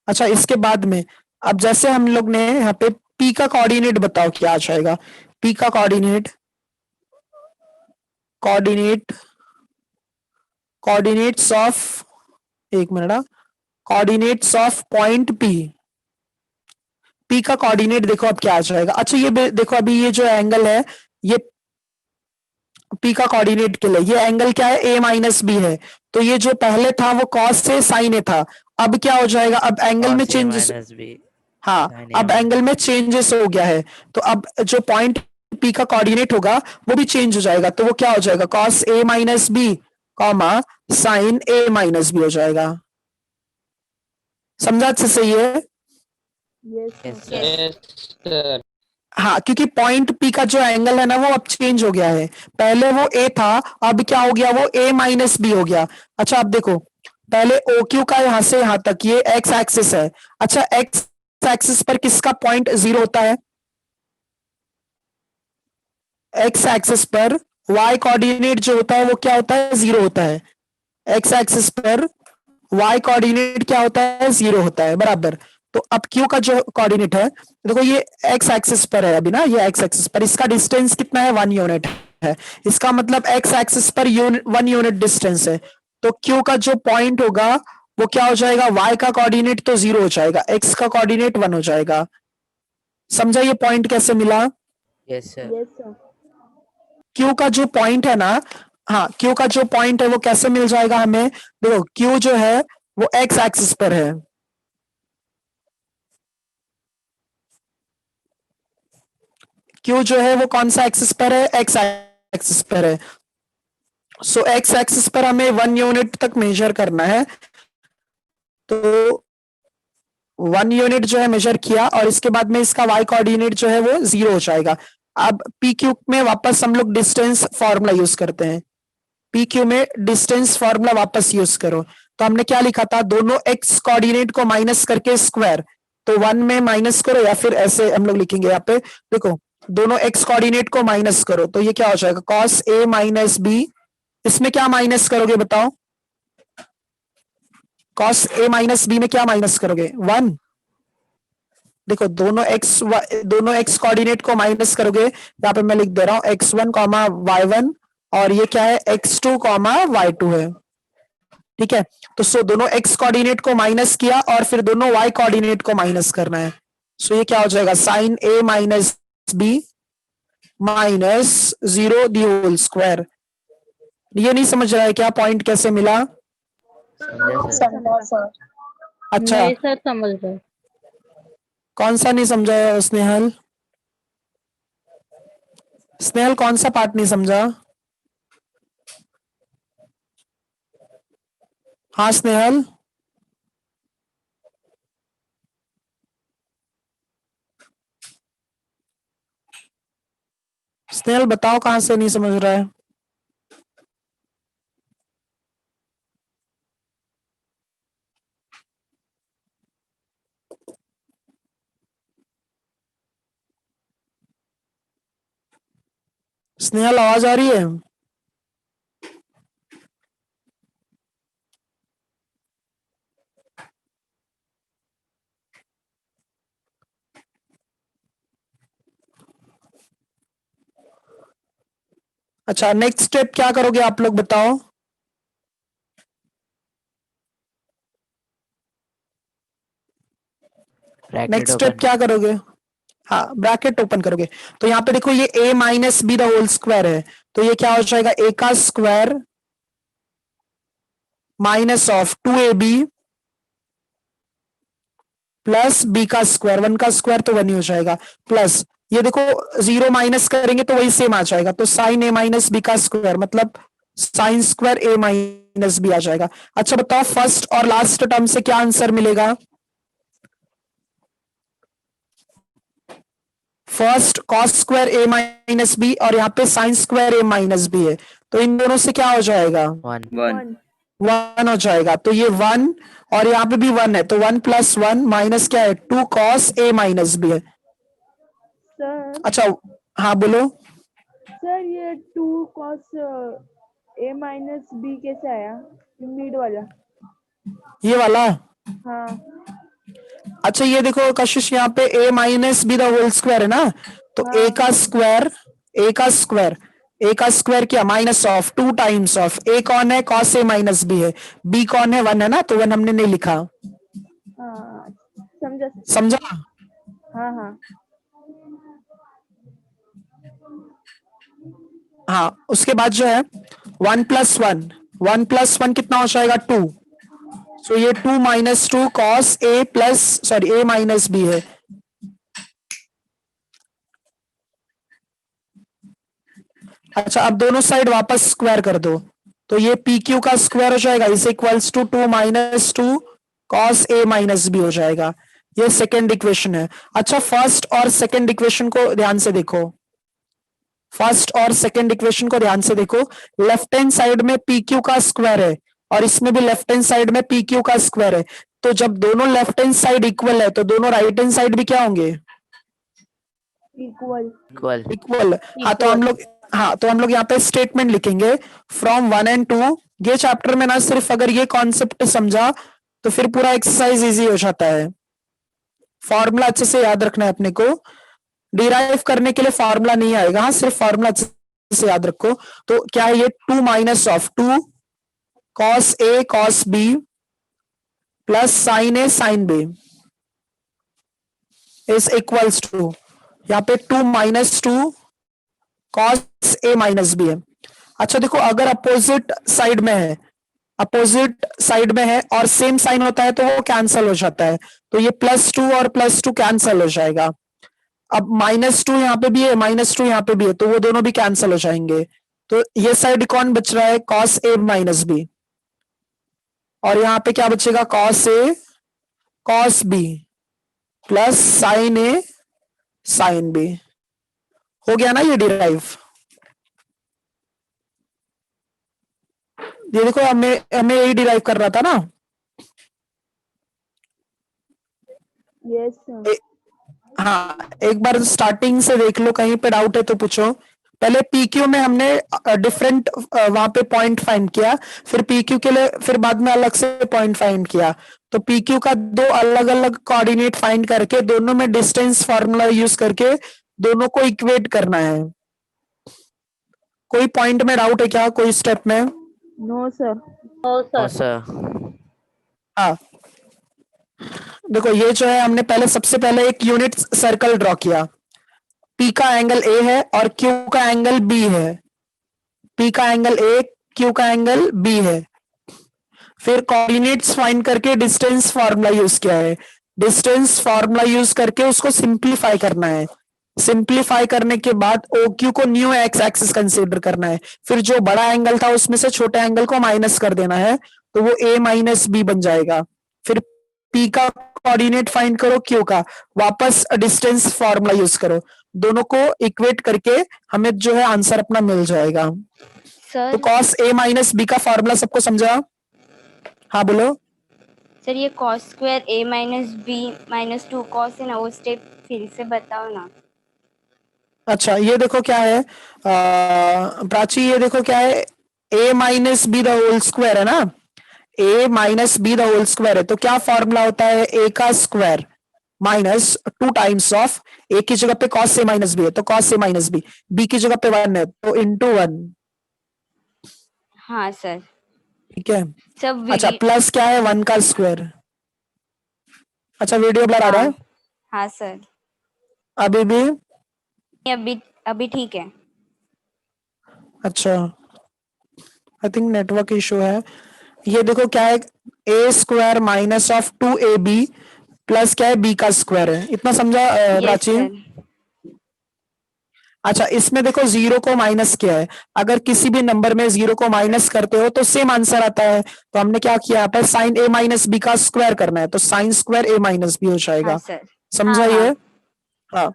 Speaker 1: अच्छा इसके बाद में अब जैसे हम लोग ने यहाँ पे पी का कोऑर्डिनेट बताओ क्या आ जाएगा। पी का कोऑर्डिनेट्स ऑफ, एक minute, coordinates of point P का कोऑर्डिनेट देखो अब क्या आ जाएगा। अच्छा ये देखो, अभी ये जो एंगल है ये पी का कोऑर्डिनेट के लिए ये एंगल क्या है, ए माइनस बी है। तो ये जो पहले था वो कॉस से साइन ए था, अब क्या हो जाएगा, अब एंगल में चेंजेस, हाँ अब एंगल में चेंजेस हो गया है। तो अब जो पॉइंट पी का कोऑर्डिनेट होगा वो भी चेंज हो जाएगा। तो वो क्या हो जाएगा, कॉस ए माइनस बी कॉमा साइन ए माइनस बी हो जाएगा। समझा अच्छे से ये?
Speaker 2: Yes, sir.
Speaker 4: Yes, sir.
Speaker 1: हाँ, क्योंकि पॉइंट पी का जो एंगल है ना वो अब चेंज हो गया है। पहले वो ए था, अब क्या हो गया, वो ए माइनस बी हो गया। अच्छा अब देखो, पहले ओ क्यू का यहां से यहां तक ये एक्स एक्सिस है। अच्छा एक्स एक्सिस पर किसका पॉइंट जीरो होता है, एक्स एक्सिस पर वाई कोऑर्डिनेट जो होता है वो क्या होता है, जीरो होता है। एक्स एक्सिस पर वाई कोऑर्डिनेट क्या होता है, जीरो होता है, बराबर। तो अब क्यू का जो कोऑर्डिनेट है, देखो ये एक्स एक्सिस पर है अभी ना, ये एक्स एक्सिस पर इसका डिस्टेंस कितना है, 1 यूनिट है। इसका मतलब एक्स एक्सिस पर 1 यूनिट डिस्टेंस है। तो क्यू का जो पॉइंट होगा वो क्या हो जाएगा, वाई का कोऑर्डिनेट तो 0 हो जाएगा, एक्स का कोऑर्डिनेट 1 हो जाएगा। समझा ये पॉइंट कैसे मिला?
Speaker 3: Yes sir.
Speaker 2: Yes, sir.
Speaker 1: Q का जो पॉइंट है ना, हाँ क्यू का जो पॉइंट है वो कैसे मिल जाएगा हमें, देखो क्यू जो है वो एक्स एक्सिस पर है, क्यू जो है वो कौन सा एक्सिस पर है, एक्स एक्सिस पर है। सो एक्स एक्सिस पर हमें 1 यूनिट तक मेजर करना है। तो 1 यूनिट जो है मेजर किया, और इसके बाद में इसका वाई कोऑर्डिनेट जो है वो 0 हो जाएगा। अब पी क्यू में वापस हम लोग डिस्टेंस फॉर्मूला यूज करते हैं। पी क्यू में डिस्टेंस फॉर्मूला वापस यूज करो। तो हमने क्या लिखा था, दोनों एक्स कोऑर्डिनेट को माइनस करके स्क्वायर, तो 1 में माइनस करो, या फिर ऐसे हम लोग लिखेंगे यहाँ पे, देखो दोनों एक्स कोऑर्डिनेट को माइनस करो, तो ये क्या हो जाएगा, कॉस ए माइनस बी। इसमें क्या माइनस करोगे बताओ, कॉस ए माइनस बी में क्या माइनस करोगे, 1। देखो दोनों एक्स कोऑर्डिनेट को माइनस करोगे, यहाँ पे मैं लिख दे रहा हूं x1 कॉमा y1, और ये क्या है x2 कॉमा y2 है, ठीक है। तो सो दोनों एक्स कोऑर्डिनेट को माइनस किया और फिर दोनों वाई कोऑर्डिनेट को माइनस करना है। सो ये क्या हो जाएगा, sine A minus b minus 0 the whole square. ये नहीं समझ रहा है क्या पॉइंट कैसे मिला?
Speaker 3: समझा सर।
Speaker 1: अच्छा
Speaker 2: नहीं सर, समझ रहे।
Speaker 1: कौन सा नहीं समझा है स्नेहल? स्नेहल कौन सा पार्ट नहीं समझा? हाँ स्नेहल, स्नेहल बताओ कहां से नहीं समझ रहा है? स्नेहल आवाज आ रही है? अच्छा नेक्स्ट स्टेप क्या करोगे आप लोग बताओ? नेक्स्ट स्टेप क्या करोगे? हाँ ब्रैकेट ओपन करोगे। तो यहाँ पे देखो ये a minus b the whole square है, तो ये क्या हो जाएगा, a का square minus of 2ab plus B का स्क्वायर, 1 का स्क्वायर तो 1 ही हो जाएगा, प्लस ये देखो 0 माइनस करेंगे तो वही सेम आ जाएगा, तो साइन ए माइनस बी का स्क्वायर मतलब साइन स्क्वायर ए माइनस बी आ जाएगा। अच्छा बताओ फर्स्ट और लास्ट टर्म से क्या आंसर मिलेगा? फर्स्ट कॉस स्क्वायर ए माइनस बी और यहाँ पे साइन स्क्वायर ए माइनस बी है, तो इन दोनों से क्या हो जाएगा?
Speaker 3: 1
Speaker 2: 1
Speaker 1: 1 हो जाएगा, तो ये 1 और यहाँ पे भी 1 है, तो 1 + 1 माइनस क्या है 2 कॉस ए माइनस बी है।
Speaker 2: सर
Speaker 1: अच्छा हाँ बोलो।
Speaker 2: सर ये 2 cos a माइनस बी कैसे आया, मिड वाला?
Speaker 1: ये वाला,
Speaker 2: हाँ
Speaker 1: अच्छा ये देखो कशिश यहाँ पे a minus b the whole square है ना, तो a का स्क्वायर, a का स्क्वायर, a का स्क्वायर क्या minus of 2 times of a कौन है cos a माइनस b है, b कौन है 1 है ना, तो 1 हमने नहीं लिखा,
Speaker 2: हाँ समझा सर।
Speaker 1: समझा?
Speaker 2: हाँ हाँ
Speaker 1: हाँ उसके बाद जो है 1 + 1, 1 + 1 कितना हो जाएगा 2, तो ये 2 - 2 cos a plus sorry a minus b है। अच्छा अब दोनों साइड वापस स्क्वायर कर दो, तो ये पी क्यू का स्क्वायर हो जाएगा, is equals to 2 - 2 cos a minus b हो जाएगा, ये सेकेंड इक्वेशन है। अच्छा फर्स्ट और सेकेंड इक्वेशन को ध्यान से देखो, फर्स्ट और सेकेंड इक्वेशन को ध्यान से देखो, लेफ्ट हैंड साइड में पी क्यू का स्क्वायर है और इसमें भी लेफ्ट हैंड साइड में पी क्यू का स्क्वायर है, तो जब दोनों लेफ्ट हैंड साइड इक्वल है तो दोनों राइट हैंड साइड भी क्या होंगे?
Speaker 2: इक्वल।
Speaker 3: Equal
Speaker 1: equal. हाँ तो हम लोग यहाँ पे स्टेटमेंट लिखेंगे फ्रॉम 1 and 2। ये चैप्टर में ना सिर्फ अगर ये कॉन्सेप्ट समझा तो फिर पूरा एक्सरसाइज इजी हो जाता है। फॉर्मूला अच्छे से याद रखना है अपने को, डिराइव करने के लिए फॉर्मूला नहीं आएगा, हाँ सिर्फ फॉर्मूला अच्छे से याद रखो। तो क्या है ये 2 - 2 cos a cos b plus sine a sin b is equals to, यहाँ पे 2 - 2 cos a माइनस बी है। अच्छा देखो अगर अपोजिट साइड में है, अपोजिट साइड में है और सेम साइन होता है तो वो कैंसल हो जाता है, तो ये +2 और +2 कैंसल हो जाएगा। अब -2 यहाँ पे भी है, -2 यहाँ पे भी है, तो वो दोनों भी कैंसल हो जाएंगे, तो ये साइड कौन बच रहा है cos a माइनस बी, और यहाँ पे क्या बचेगा cos a cos b plus sin a sin b। हो गया ना ये डिराइव? ये देखो हमें हमें यही डिराइव कर रहा था ना।
Speaker 2: Yes sir.
Speaker 1: हाँ एक बार स्टार्टिंग से देख लो, कहीं पे डाउट है तो पूछो। पहले PQ में हमने डिफरेंट वहां पे पॉइंट फाइंड किया, फिर PQ के लिए फिर बाद में अलग से पॉइंट फाइंड किया, तो PQ का 2 अलग अलग कोऑर्डिनेट फाइंड करके दोनों में डिस्टेंस फार्मूला यूज करके दोनों को इक्वेट करना है। कोई पॉइंट में डाउट है क्या, कोई स्टेप में?
Speaker 2: No sir.
Speaker 3: No sir.
Speaker 1: हाँ देखो ये जो है हमने पहले सबसे पहले एक यूनिट सर्कल ड्रॉ किया, P का एंगल A है और Q का एंगल B है, P का एंगल A Q का एंगल B है। फिर कोऑर्डिनेट्स फाइंड करके डिस्टेंस फार्मूला यूज किया है, डिस्टेंस फार्मूला यूज करके उसको सिंप्लीफाई करना है, सिंप्लीफाई करने के बाद OQ को न्यू एक्स एक्सिस कंसीडर करना है, फिर जो बड़ा एंगल था उसमें से छोटे एंगल को माइनस कर देना है, तो वो A माइनस बी बन जाएगा। फिर P का कोऑर्डिनेट फाइंड करो, Q का, वापस डिस्टेंस फार्मूला यूज करो, दोनों को इक्वेट करके हमें जो है आंसर अपना मिल जाएगा।
Speaker 5: सर
Speaker 1: तो cos a माइनस बी का फार्मूला सबको समझा? हाँ बोलो।
Speaker 5: सर ये cos square a minus b minus 2 cos है ना, वो स्टेप फिर से बताओ ना।
Speaker 1: अच्छा ये देखो क्या है प्राची, ये देखो क्या है a minus b the whole square है ना, a minus b the whole square है, तो क्या फॉर्मूला होता है a का square minus 2 times of a की जगह पे cos a माइनस बी है तो cos a minus b, b की जगह पे 1 है तो इंटू 1।
Speaker 5: हाँ सर।
Speaker 1: ठीक है
Speaker 5: सब
Speaker 1: अच्छा प्लस क्या है 1 का स्क्वायर। अच्छा वीडियो ब्लर आ रहा है
Speaker 5: हाँ सर,
Speaker 1: अभी भी?
Speaker 5: अभी अभी ठीक है।
Speaker 1: अच्छा आई थिंक नेटवर्क इशू है। ये देखो क्या है a square minus of 2ab plus क्या है, बी का स्क्वायर है। इतना समझा
Speaker 5: यस
Speaker 1: प्राची?
Speaker 5: सर।
Speaker 1: अच्छा, इसमें देखो जीरो को माइनस किया है। अगर किसी भी नंबर में जीरो को माइनस करते हो तो सेम आंसर आता है। तो हमने क्या किया, यहाँ पर साइन ए माइनस बी का स्क्वायर करना है, तो साइन स्क्वायर ए माइनस बी हो
Speaker 5: हाँ
Speaker 1: जाएगा।
Speaker 5: सर।
Speaker 1: समझा
Speaker 5: हाँ
Speaker 1: ये?
Speaker 5: हाँ
Speaker 1: हाँ,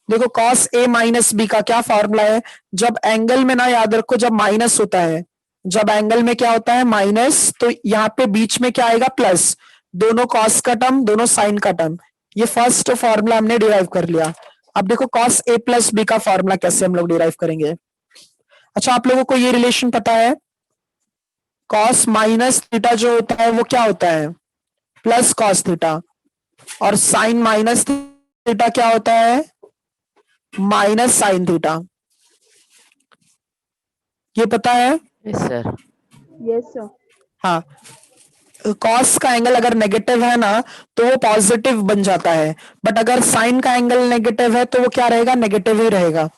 Speaker 1: देखो कॉस ए माइनस बी का क्या फॉर्मूला है। जब एंगल में ना, याद रखो, जब माइनस होता है, जब एंगल में क्या होता है, माइनस, तो यहाँ पे बीच में क्या आएगा, प्लस। दोनों कॉस का टर्म, दोनों साइन का टर्म। ये फर्स्ट फॉर्मूला हमने डिराइव कर लिया। अब देखो कॉस ए प्लस बी का फॉर्मूला कैसे हम लोग डिराइव करेंगे। अच्छा, आप लोगों को ये रिलेशन पता है, कॉस माइनस थीटा जो होता है वो क्या होता है, प्लस कॉस थीटा, और साइन माइनस थीटा क्या होता है, माइनस साइन थीटा। ये पता है?
Speaker 3: Yes sir.
Speaker 2: Yes sir.
Speaker 1: हाँ, कॉस का एंगल अगर नेगेटिव है ना तो वो पॉजिटिव बन जाता है, बट अगर साइन का एंगल नेगेटिव है तो वो क्या रहेगा, नेगेटिव ही रहेगा।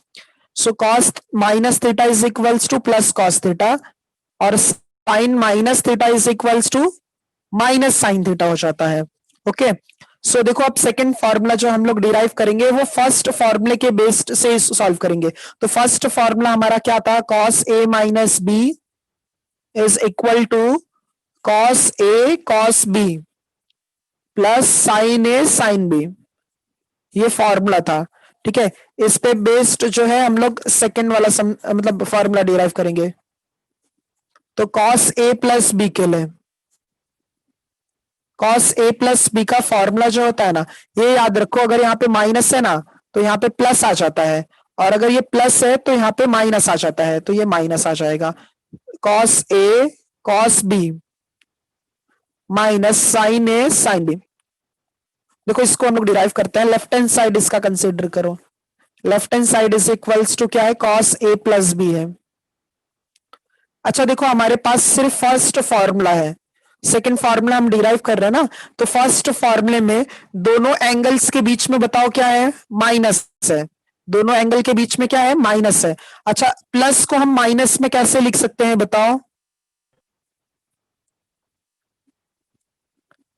Speaker 1: So cos minus theta is equals to plus cos theta, और sine minus theta is equals to minus sine theta हो जाता है। ओके, सो देखो अब सेकंड फॉर्मूला जो हम लोग डिराइव करेंगे वो फर्स्ट फॉर्मूले के बेस्ड से सॉल्व करेंगे। तो फर्स्ट फॉर्मूला हमारा क्या था, cos A minus b is equal to cos A cos B plus sine A sine b. ये फॉर्मूला था, ठीक है। इस पे बेस्ड जो है हम लोग सेकंड वाला मतलब फॉर्मूला डिराइव करेंगे। तो कॉस ए प्लस बी के लिए, कॉस ए प्लस बी का फॉर्मूला जो होता है ना, ये याद रखो, अगर यहाँ पे माइनस है ना तो यहाँ पे प्लस आ जाता है, और अगर ये प्लस है तो यहाँ पे माइनस आ जाता है, तो ये माइनस आ जाएगा। कॉस ए कॉस बी माइनस साइन ए साइन बी। देखो इसको हम लोग डिराइव करते हैं, लेफ्ट हैंड साइड इसका कंसीडर करो। Left hand side is equals to क्या है, कॉस ए प्लस बी है। अच्छा देखो, हमारे पास सिर्फ फर्स्ट फॉर्मूला है, सेकंड फॉर्मूला हम डिराइव कर रहे हैं ना, तो फर्स्ट फॉर्मूले में दोनों एंगल्स के बीच में बताओ क्या है, माइनस है। दोनों एंगल के बीच में क्या है, माइनस है। अच्छा, प्लस को हम माइनस में कैसे लिख सकते हैं बताओ।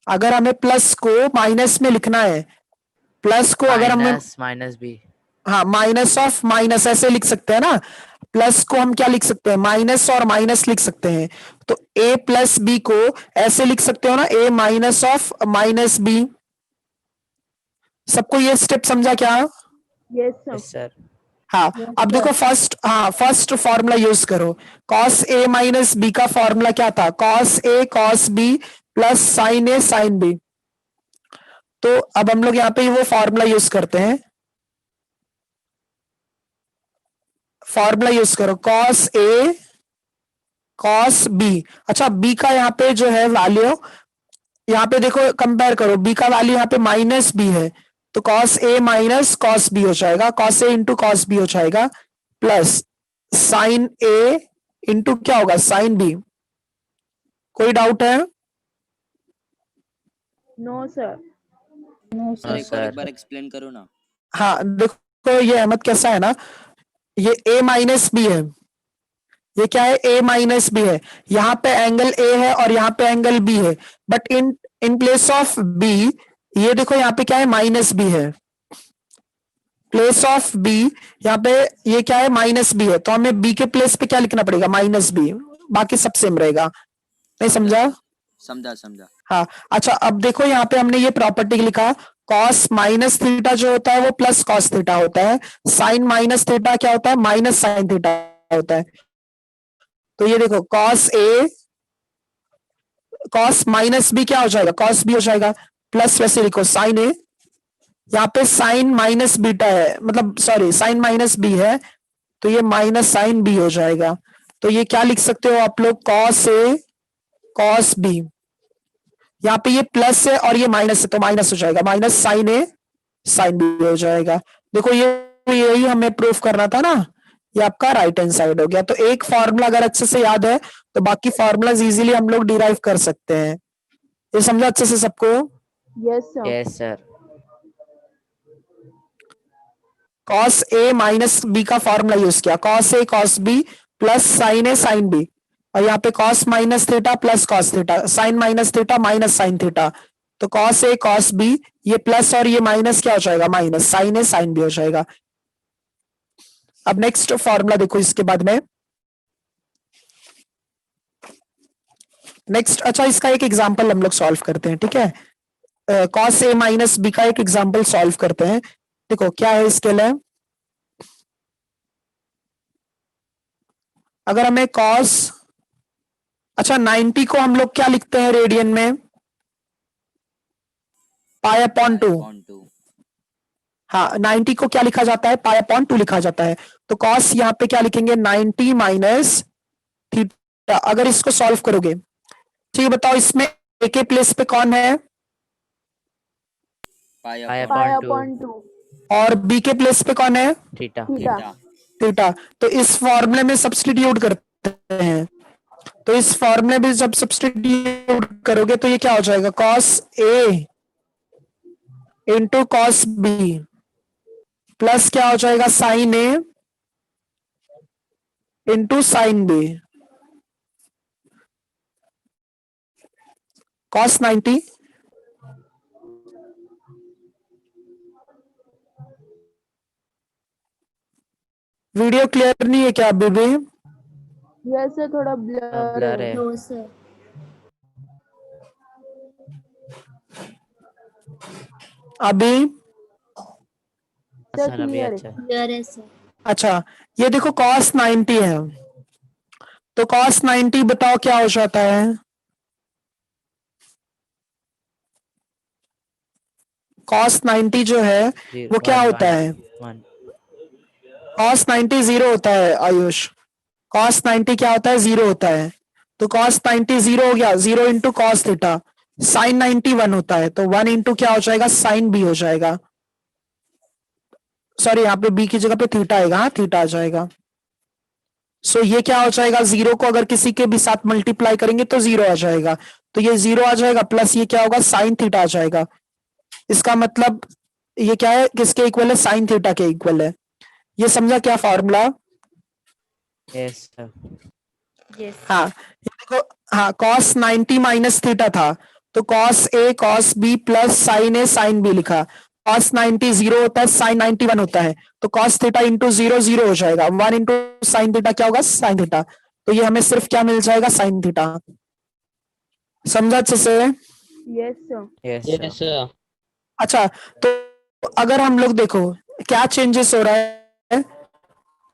Speaker 1: अगर हमें प्लस को माइनस में लिखना है, प्लस को अगर हमें,
Speaker 3: माइनस माइनस बी।
Speaker 1: हाँ, माइनस ऑफ माइनस ऐसे लिख सकते हैं ना। प्लस को हम क्या लिख सकते हैं, माइनस और माइनस लिख सकते हैं। तो a प्लस बी को ऐसे लिख सकते हो ना, a minus of minus b. सबको ये स्टेप समझा क्या?
Speaker 2: Yes sir.
Speaker 3: Yes sir.
Speaker 1: हाँ, अब देखो फर्स्ट फॉर्मूला यूज करो। कॉस ए माइनस बी का फॉर्मूला क्या था, कॉस ए कॉस बी प्लस साइन ए साइन बी। तो अब हम लोग यहाँ पे वो फॉर्मूला यूज करते हैं। फॉर्मूला यूज करो, कॉस ए कॉस बी। अच्छा, बी का यहाँ पे जो है वैल्यू, यहाँ पे देखो कंपेयर करो, बी का वैल्यू यहाँ पे माइनस बी है, तो कॉस ए माइनस कॉस बी हो जाएगा, कॉस ए इंटू कॉस बी हो जाएगा, प्लस साइन ए इंटू क्या होगा, साइन बी। कोई डाउट है?
Speaker 2: No sir.
Speaker 6: सर एक
Speaker 3: सर।
Speaker 6: बार एक्सप्लेन करो ना।
Speaker 1: हाँ देखो, ये अहमद कैसा है ना, ये a माइनस बी है, ये क्या है, a माइनस बी है। यहाँ पे एंगल a है और यहाँ पे एंगल b है, but in place of b, ये देखो यहाँ पे क्या है, माइनस b है। प्लेस ऑफ b यहाँ पे ये क्या है, माइनस b है, तो हमें b के प्लेस पे क्या लिखना पड़ेगा, माइनस b। बाकी सब सेम रहेगा। नहीं समझा?
Speaker 6: समझा समझा।
Speaker 1: हाँ, अच्छा अब देखो यहाँ पे हमने ये प्रॉपर्टी लिखा, कॉस माइनस थीटा जो होता है वो प्लस कॉस थीटा होता है, साइन माइनस थीटा क्या होता है, माइनस साइन थीटा होता है। तो ये देखो cos A cos minus B क्या हो जाएगा, कॉस बी हो जाएगा, प्लस वैसे लिखो साइन ए, यहाँ पे साइन माइनस बीटा है, मतलब सॉरी साइन माइनस बी है, तो ये माइनस साइन बी हो जाएगा। तो ये क्या लिख सकते हो आप लोग, कॉस ए कॉस बी। यहाँ पे ये प्लस है और ये माइनस है, तो माइनस हो जाएगा, माइनस साइन ए साइन बी हो जाएगा। देखो ये यही हमें प्रूफ करना था ना, ये आपका राइट हैंड साइड हो गया। तो एक फॉर्मूला अगर अच्छे से याद है तो बाकी फॉर्मूलाज इजीली हम लोग डिराइव कर सकते हैं। ये समझा अच्छे से सबको?
Speaker 2: Yes sir.
Speaker 3: Yes sir.
Speaker 1: Cos ए माइनस बी का फॉर्मूला यूज किया, कॉस ए कॉस बी प्लस साइन ए साइन बी, और यहाँ पे cos minus theta plus cos theta, sine minus theta minus sine theta, तो cos A cos B, ये प्लस और ये माइनस क्या हो जाएगा, minus, sin A sin B हो जाएगा। अब नेक्स्ट फॉर्मूला देखो इसके बाद में, नेक्स्ट, अच्छा इसका एक एग्जांपल हम लोग सॉल्व करते हैं, ठीक है। cos A माइनस B का एक एग्जांपल सॉल्व करते हैं। देखो क्या है इसके लिए, अगर हमें cos, अच्छा 90 को हम लोग क्या लिखते हैं रेडियन में, पाई अपॉन 2।
Speaker 6: ऑन टू
Speaker 1: हाँ 90 को क्या लिखा जाता है, पाई अपॉन 2 लिखा जाता है। तो cos यहाँ पे क्या लिखेंगे, 90 माइनस थीटा। अगर इसको सॉल्व करोगे, ठीक है, बताओ इसमें ए के प्लेस पे कौन है,
Speaker 6: pi
Speaker 3: pi
Speaker 6: upon
Speaker 2: pi
Speaker 3: upon two
Speaker 2: upon 2
Speaker 1: और बी के प्लेस पे कौन है,
Speaker 3: थीटा।
Speaker 2: थीटा।
Speaker 6: Theta
Speaker 1: theta. तो इस फॉर्मूले में सब्स्टिट्यूट करते हैं, तो इस फॉर्मूले में जब सब्स्टिट्यूट करोगे तो ये क्या हो जाएगा, cos A into cos B plus क्या हो जाएगा, sin A into sin B, cos 90। Video clear नहीं है क्या अभी भी,
Speaker 2: यस सर, थोड़ा ब्लर
Speaker 3: ब्लर
Speaker 2: है।
Speaker 3: है।
Speaker 5: नो सर,
Speaker 1: अभी,
Speaker 2: सर
Speaker 3: सर अभी
Speaker 2: क्लियर है।
Speaker 3: अच्छा है।
Speaker 5: क्लियर है सर।
Speaker 1: अच्छा ये देखो cos 90 है, तो cos 90 बताओ क्या हो जाता है, cos 90 जो है वो क्या होता है,
Speaker 3: वन
Speaker 1: cos 90 जीरो होता है आयुष, cos 90 क्या होता है, जीरो होता है। तो cos 90 जीरो हो गया, zero into cos theta, sin 90 1 होता है, तो 1 इंटू क्या हो जाएगा, sin B हो जाएगा। सॉरी यहाँ पे B की जगह पे थीटा आएगा, हाँ थीटा आ जाएगा। सो ये क्या हो जाएगा, जीरो को अगर किसी के भी साथ मल्टीप्लाई करेंगे तो जीरो आ जाएगा, तो ये जीरो आ जाएगा, प्लस ये क्या होगा, साइन थीटा आ जाएगा। इसका मतलब ये क्या है, किसके इक्वल है, साइन थीटा के इक्वल है। ये समझा क्या फॉर्मूला,
Speaker 3: यस सर।
Speaker 5: यस
Speaker 1: हाँ ये देखो, हाँ cos 90 माइनस थीटा था, तो cos A cos B plus sin A sin B लिखा। cos 90 जीरो होता है, sin 90 1 होता है, तो cos theta into zero zero हो जाएगा, 1 इंटू साइन थीटा क्या होगा, sin थीटा। तो ये हमें सिर्फ क्या मिल जाएगा, sin थीटा। समझा अच्छे से,
Speaker 2: yes sir.
Speaker 3: Yes
Speaker 4: Yes,
Speaker 3: sir.
Speaker 4: sir.
Speaker 1: अच्छा तो अगर हम लोग देखो क्या चेंजेस हो रहा है,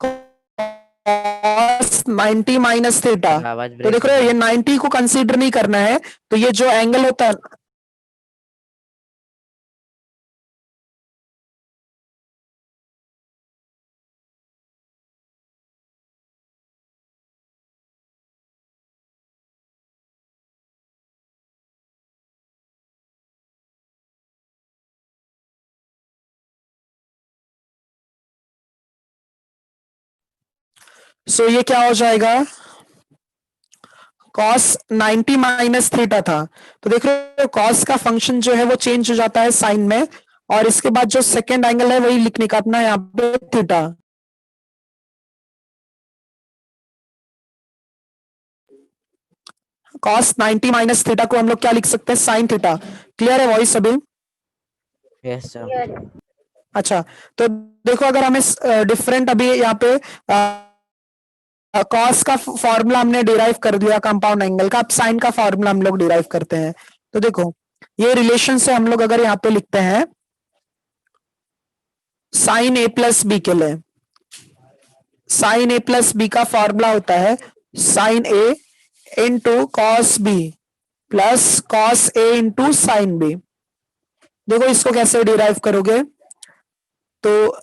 Speaker 1: cos 90 माइनस थीटा,
Speaker 3: आवाज
Speaker 1: तो
Speaker 3: ब्रेक
Speaker 1: देख
Speaker 3: हो
Speaker 1: रहे हो
Speaker 3: रहा
Speaker 1: ये
Speaker 3: है।
Speaker 1: 90 को कंसीडर नहीं करना है, तो ये जो एंगल होता है, सो ये क्या हो जाएगा, cos 90 माइनस थीटा था, तो देख रहे हो cos का फंक्शन जो है वो चेंज हो जाता है साइन में, और इसके बाद जो सेकेंड एंगल है वही लिखने का अपना यहाँ पे थीटा। cos 90 माइनस थीटा को हम लोग क्या लिख सकते हैं, साइन थीटा। क्लियर है वॉइस अभी,
Speaker 3: यस सर।
Speaker 5: क्लियर है।
Speaker 1: अच्छा तो देखो अगर हमें डिफरेंट अभी यहाँ पे कॉस का फॉर्मूला हमने डिराइव कर दिया कंपाउंड एंगल का, अब साइन का फॉर्मूला हम लोग डिराइव करते हैं। तो देखो ये रिलेशन से हम लोग अगर यहाँ पे लिखते हैं साइन ए प्लस बी के लिए, साइन ए प्लस बी का फॉर्मूला होता है साइन ए into cos B plus cos ए इंटू साइन बी। देखो इसको कैसे डिराइव करोगे, तो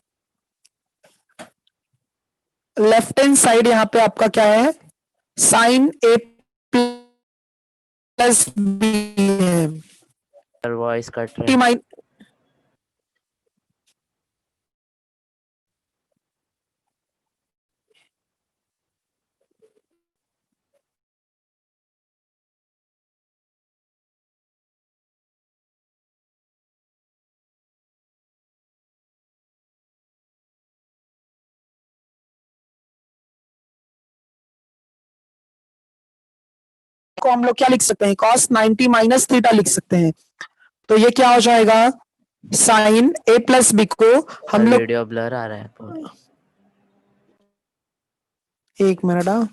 Speaker 1: लेफ्ट हैंड साइड यहाँ पे आपका क्या है, साइन ए प्लस बी है,
Speaker 3: सर वॉइस कट रहा है।
Speaker 1: माइन को हम लोग क्या लिख सकते हैं, cos 90 माइनस थीटा लिख सकते हैं। तो ये क्या हो जाएगा, साइन ए प्लस बी को हम लोग,
Speaker 3: वीडियो ब्लर आ रहा है पूरा।
Speaker 1: एक मिनट, हाँ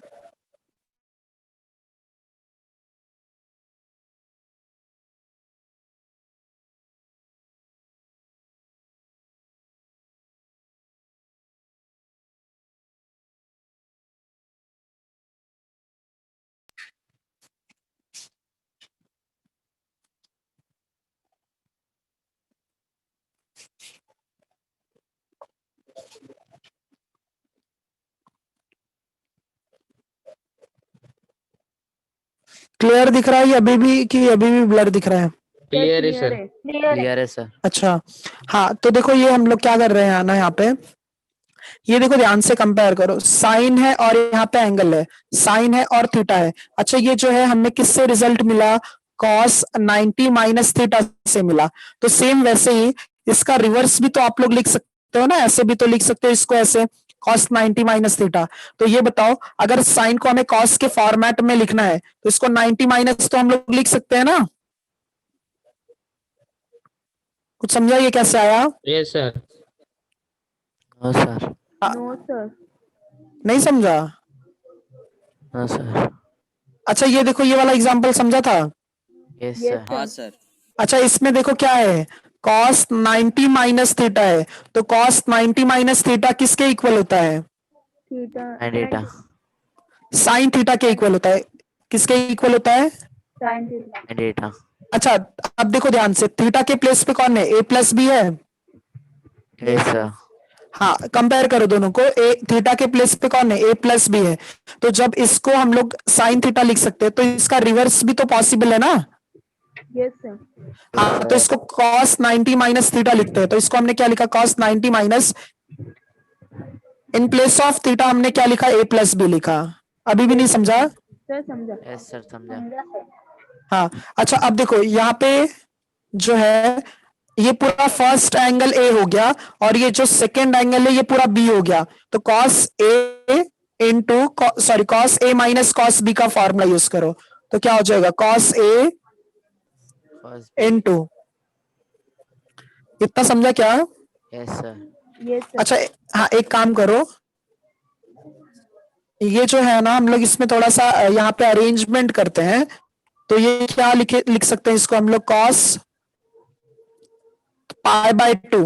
Speaker 1: क्लियर दिख रहा है ये अभी भी, कि अभी भी ब्लर दिख रहा है?
Speaker 4: क्लियर है सर।
Speaker 3: क्लियर है सर।
Speaker 1: अच्छा, हाँ तो देखो ये हम लोग क्या कर रहे हैं ना, यहाँ पे ये देखो ध्यान से कंपेयर करो, साइन है और यहाँ पे एंगल है, साइन है और थीटा है। अच्छा ये जो है हमें किससे रिजल्ट मिला, कॉस 90 माइनस थीटा से मिला। तो सेम वैसे ही इसका रिवर्स भी तो आप लोग लिख सकते हो ना, ऐसे भी तो लिख सकते हो इसको, ऐसे कॉस 90 माइनस थीटा। तो ये बताओ, अगर साइन को हमें कॉस के फॉर्मेट में लिखना है तो इसको 90 माइनस तो हम लोग लिख सकते हैं ना। कुछ समझा ये कैसे आया?
Speaker 4: Yes sir.
Speaker 3: No sir.
Speaker 2: No sir.
Speaker 1: नहीं समझा?
Speaker 3: No sir.
Speaker 1: अच्छा ये देखो ये वाला एग्जांपल समझा था?
Speaker 3: Yes
Speaker 2: Yes,
Speaker 3: sir.
Speaker 6: हाँ सर।
Speaker 1: अच्छा इसमें देखो क्या है, cos 90 माइनस थीटा है, तो cos 90 माइनस थीटा किसके इक्वल होता है,
Speaker 2: theta
Speaker 3: and data.
Speaker 1: Sine theta के इक्वल होता है। किसके इक्वल होता है?
Speaker 2: Sine theta.
Speaker 3: And data.
Speaker 1: अच्छा अब देखो ध्यान से, थीटा के प्लेस पे कौन है, ए प्लस बी है।
Speaker 3: Yes sir.
Speaker 1: हाँ कंपेयर करो दोनों को, ए थीटा के प्लेस पे कौन है, ए प्लस बी है। तो जब इसको हम लोग साइन थीटा लिख सकते हैं तो इसका रिवर्स भी तो पॉसिबल है ना।
Speaker 2: Yes sir.
Speaker 1: हाँ तो इसको cos 90 माइनस थीटा लिखते हैं, तो इसको हमने क्या लिखा, cos 90 minus, in place of theta हमने क्या लिखा, ए प्लस बी लिखा। अभी भी नहीं समझा?
Speaker 2: सर समझा।
Speaker 3: यस सर समझा।
Speaker 1: हाँ अच्छा अब देखो यहाँ पे जो है ये पूरा फर्स्ट एंगल ए हो गया और ये जो सेकेंड एंगल है ये पूरा बी हो गया। तो cos ए इंटू सॉरी cos ए माइनस cos बी का फॉर्मूला यूज करो, तो क्या हो जाएगा, cos ए
Speaker 3: फर्स्ट।
Speaker 1: इंटू, इतना समझा क्या?
Speaker 3: Yes sir.
Speaker 2: Yes sir.
Speaker 1: अच्छा हाँ एक काम करो, ये जो है ना हम लोग इसमें थोड़ा सा यहाँ पे अरेंजमेंट करते हैं। तो ये क्या लिख सकते हैं इसको हम लोग, cos पाई बाय 2।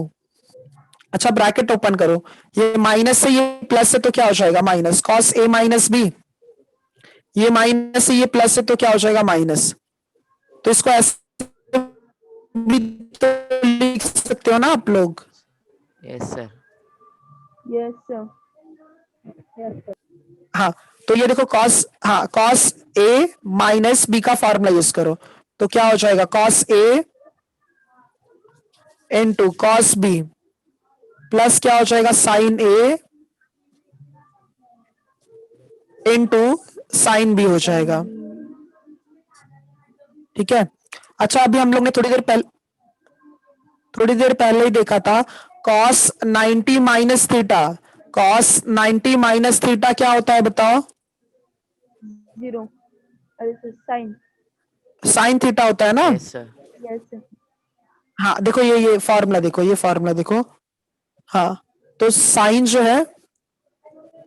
Speaker 1: अच्छा ब्रैकेट ओपन करो, ये माइनस से ये प्लस है तो क्या हो जाएगा, माइनस cos ए माइनस बी, ये माइनस से ये प्लस है तो क्या हो जाएगा, माइनस। तो इसको ऐसे भी तो लिख सकते हो ना आप लोग।
Speaker 3: Yes sir.
Speaker 2: Yes sir. Yes sir.
Speaker 1: हाँ तो ये देखो cos, हाँ cos ए माइनस बी का फॉर्मूला यूज करो, तो क्या हो जाएगा, cos ए इंटू cos बी प्लस क्या हो जाएगा, साइन ए इंटू साइन बी हो जाएगा। ठीक है। अच्छा अभी हम लोग ने थोड़ी देर पहले ही देखा था cos 90 minus theta, cos 90 minus theta क्या होता है बताओ,
Speaker 2: जीरो। अरे सर साइन।
Speaker 1: साइन थीटा होता है ना।
Speaker 3: Yes sir.
Speaker 2: Yes sir.
Speaker 1: हाँ देखो ये फॉर्मूला देखो, ये फॉर्मूला देखो। हाँ तो साइन जो है,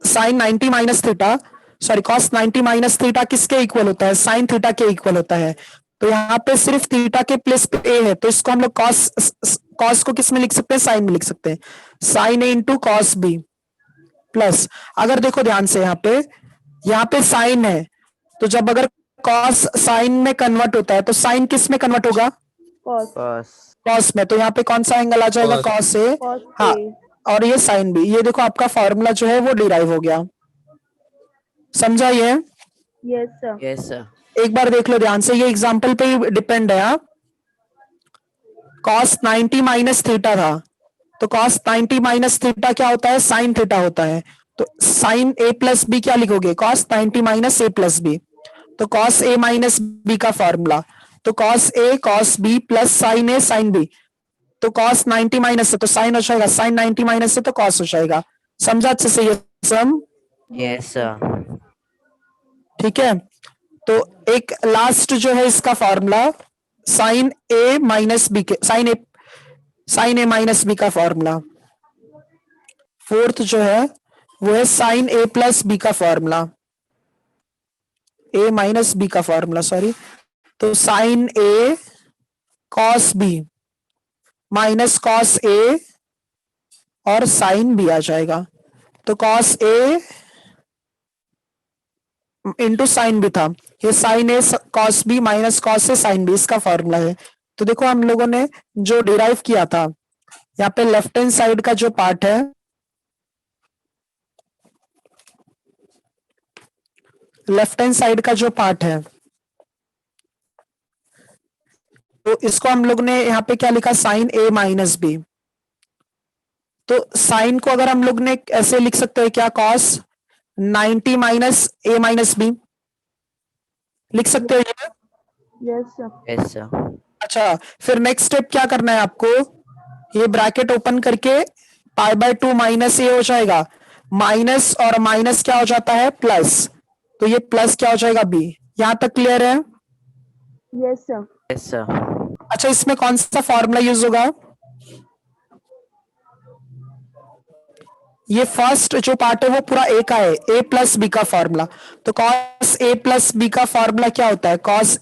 Speaker 1: sine 90 minus theta, sorry cos 90 minus theta किसके इक्वल होता है, साइन थीटा के इक्वल होता है। तो यहाँ पे सिर्फ थीटा के प्लेस पे ए है, तो इसको हम लोग cos को किस में लिख सकते हैं, साइन में लिख सकते हैं, साइन ए इंटू cos बी प्लस, अगर देखो ध्यान से यहाँ पे साइन है, तो जब अगर cos साइन में कन्वर्ट होता है तो साइन किस में कन्वर्ट होगा,
Speaker 2: कॉस।
Speaker 3: कॉस।
Speaker 1: cos में। तो यहाँ पे कौन सा एंगल आ जाएगा,
Speaker 4: Cos।
Speaker 1: cos ए,
Speaker 2: कॉस
Speaker 1: हाँ
Speaker 2: ए।
Speaker 1: और ये साइन बी। ये देखो आपका फॉर्मूला जो है वो डिराइव हो गया, समझा ये?
Speaker 2: Yes sir.
Speaker 3: Yes sir.
Speaker 1: एक बार देख लो ध्यान से, ये एग्जाम्पल पे ही डिपेंड है। cos 90 माइनस थीटा था, तो cos 90 माइनस थीटा क्या होता है, साइन थीटा होता है। तो साइन ए प्लस बी क्या लिखोगे, cos 90 माइनस ए प्लस बी, तो cos ए माइनस बी का फॉर्मूला, तो cos ए cos बी प्लस साइन ए साइन बी, तो cos 90 माइनस से तो साइन हो जाएगा, साइन 90 माइनस से तो cos हो जाएगा। समझा अच्छे से ये सम?
Speaker 3: Yes sir.
Speaker 1: ठीक है। तो एक लास्ट जो है इसका फॉर्मूला, साइन ए माइनस बी के साइन ए माइनस बी का फॉर्मूला। फोर्थ जो है वो है साइन ए प्लस बी का फॉर्मूला, ए माइनस बी का फॉर्मूला सॉरी। तो साइन ए कॉस बी माइनस कॉस ए और साइन बी आ जाएगा। तो कॉस ए इंटू साइन बी था, ये साइन ए कॉस बी माइनस कॉस ए साइन बी इसका फॉर्मूला है। तो देखो हम लोगों ने जो डिराइव किया था, यहाँ पे लेफ्ट हैंड साइड का जो पार्ट है, लेफ्ट हैंड साइड का जो पार्ट है, तो इसको हम लोग ने यहाँ पे क्या लिखा, साइन ए माइनस बी। तो साइन को अगर हम लोग ने ऐसे लिख सकते हैं क्या, कॉस 90 माइनस ए माइनस बी लिख सकते हो ये।
Speaker 2: Yes sir.
Speaker 3: Yes sir.
Speaker 1: अच्छा, फिर नेक्स्ट स्टेप क्या करना है आपको, ये ब्रैकेट ओपन करके पाई बाय 2 माइनस ए हो जाएगा, माइनस और माइनस क्या हो जाता है, प्लस। तो ये प्लस क्या हो जाएगा, बी। यहां तक क्लियर है?
Speaker 2: Yes sir.
Speaker 3: Yes sir.
Speaker 1: अच्छा, इसमें कौन सा फॉर्मूला यूज होगा, ये फर्स्ट जो पार्ट है वो पूरा ए का है, ए प्लस बी का फॉर्मूला। तो कॉस ए प्लस बी का फॉर्मूला क्या होता है, कॉस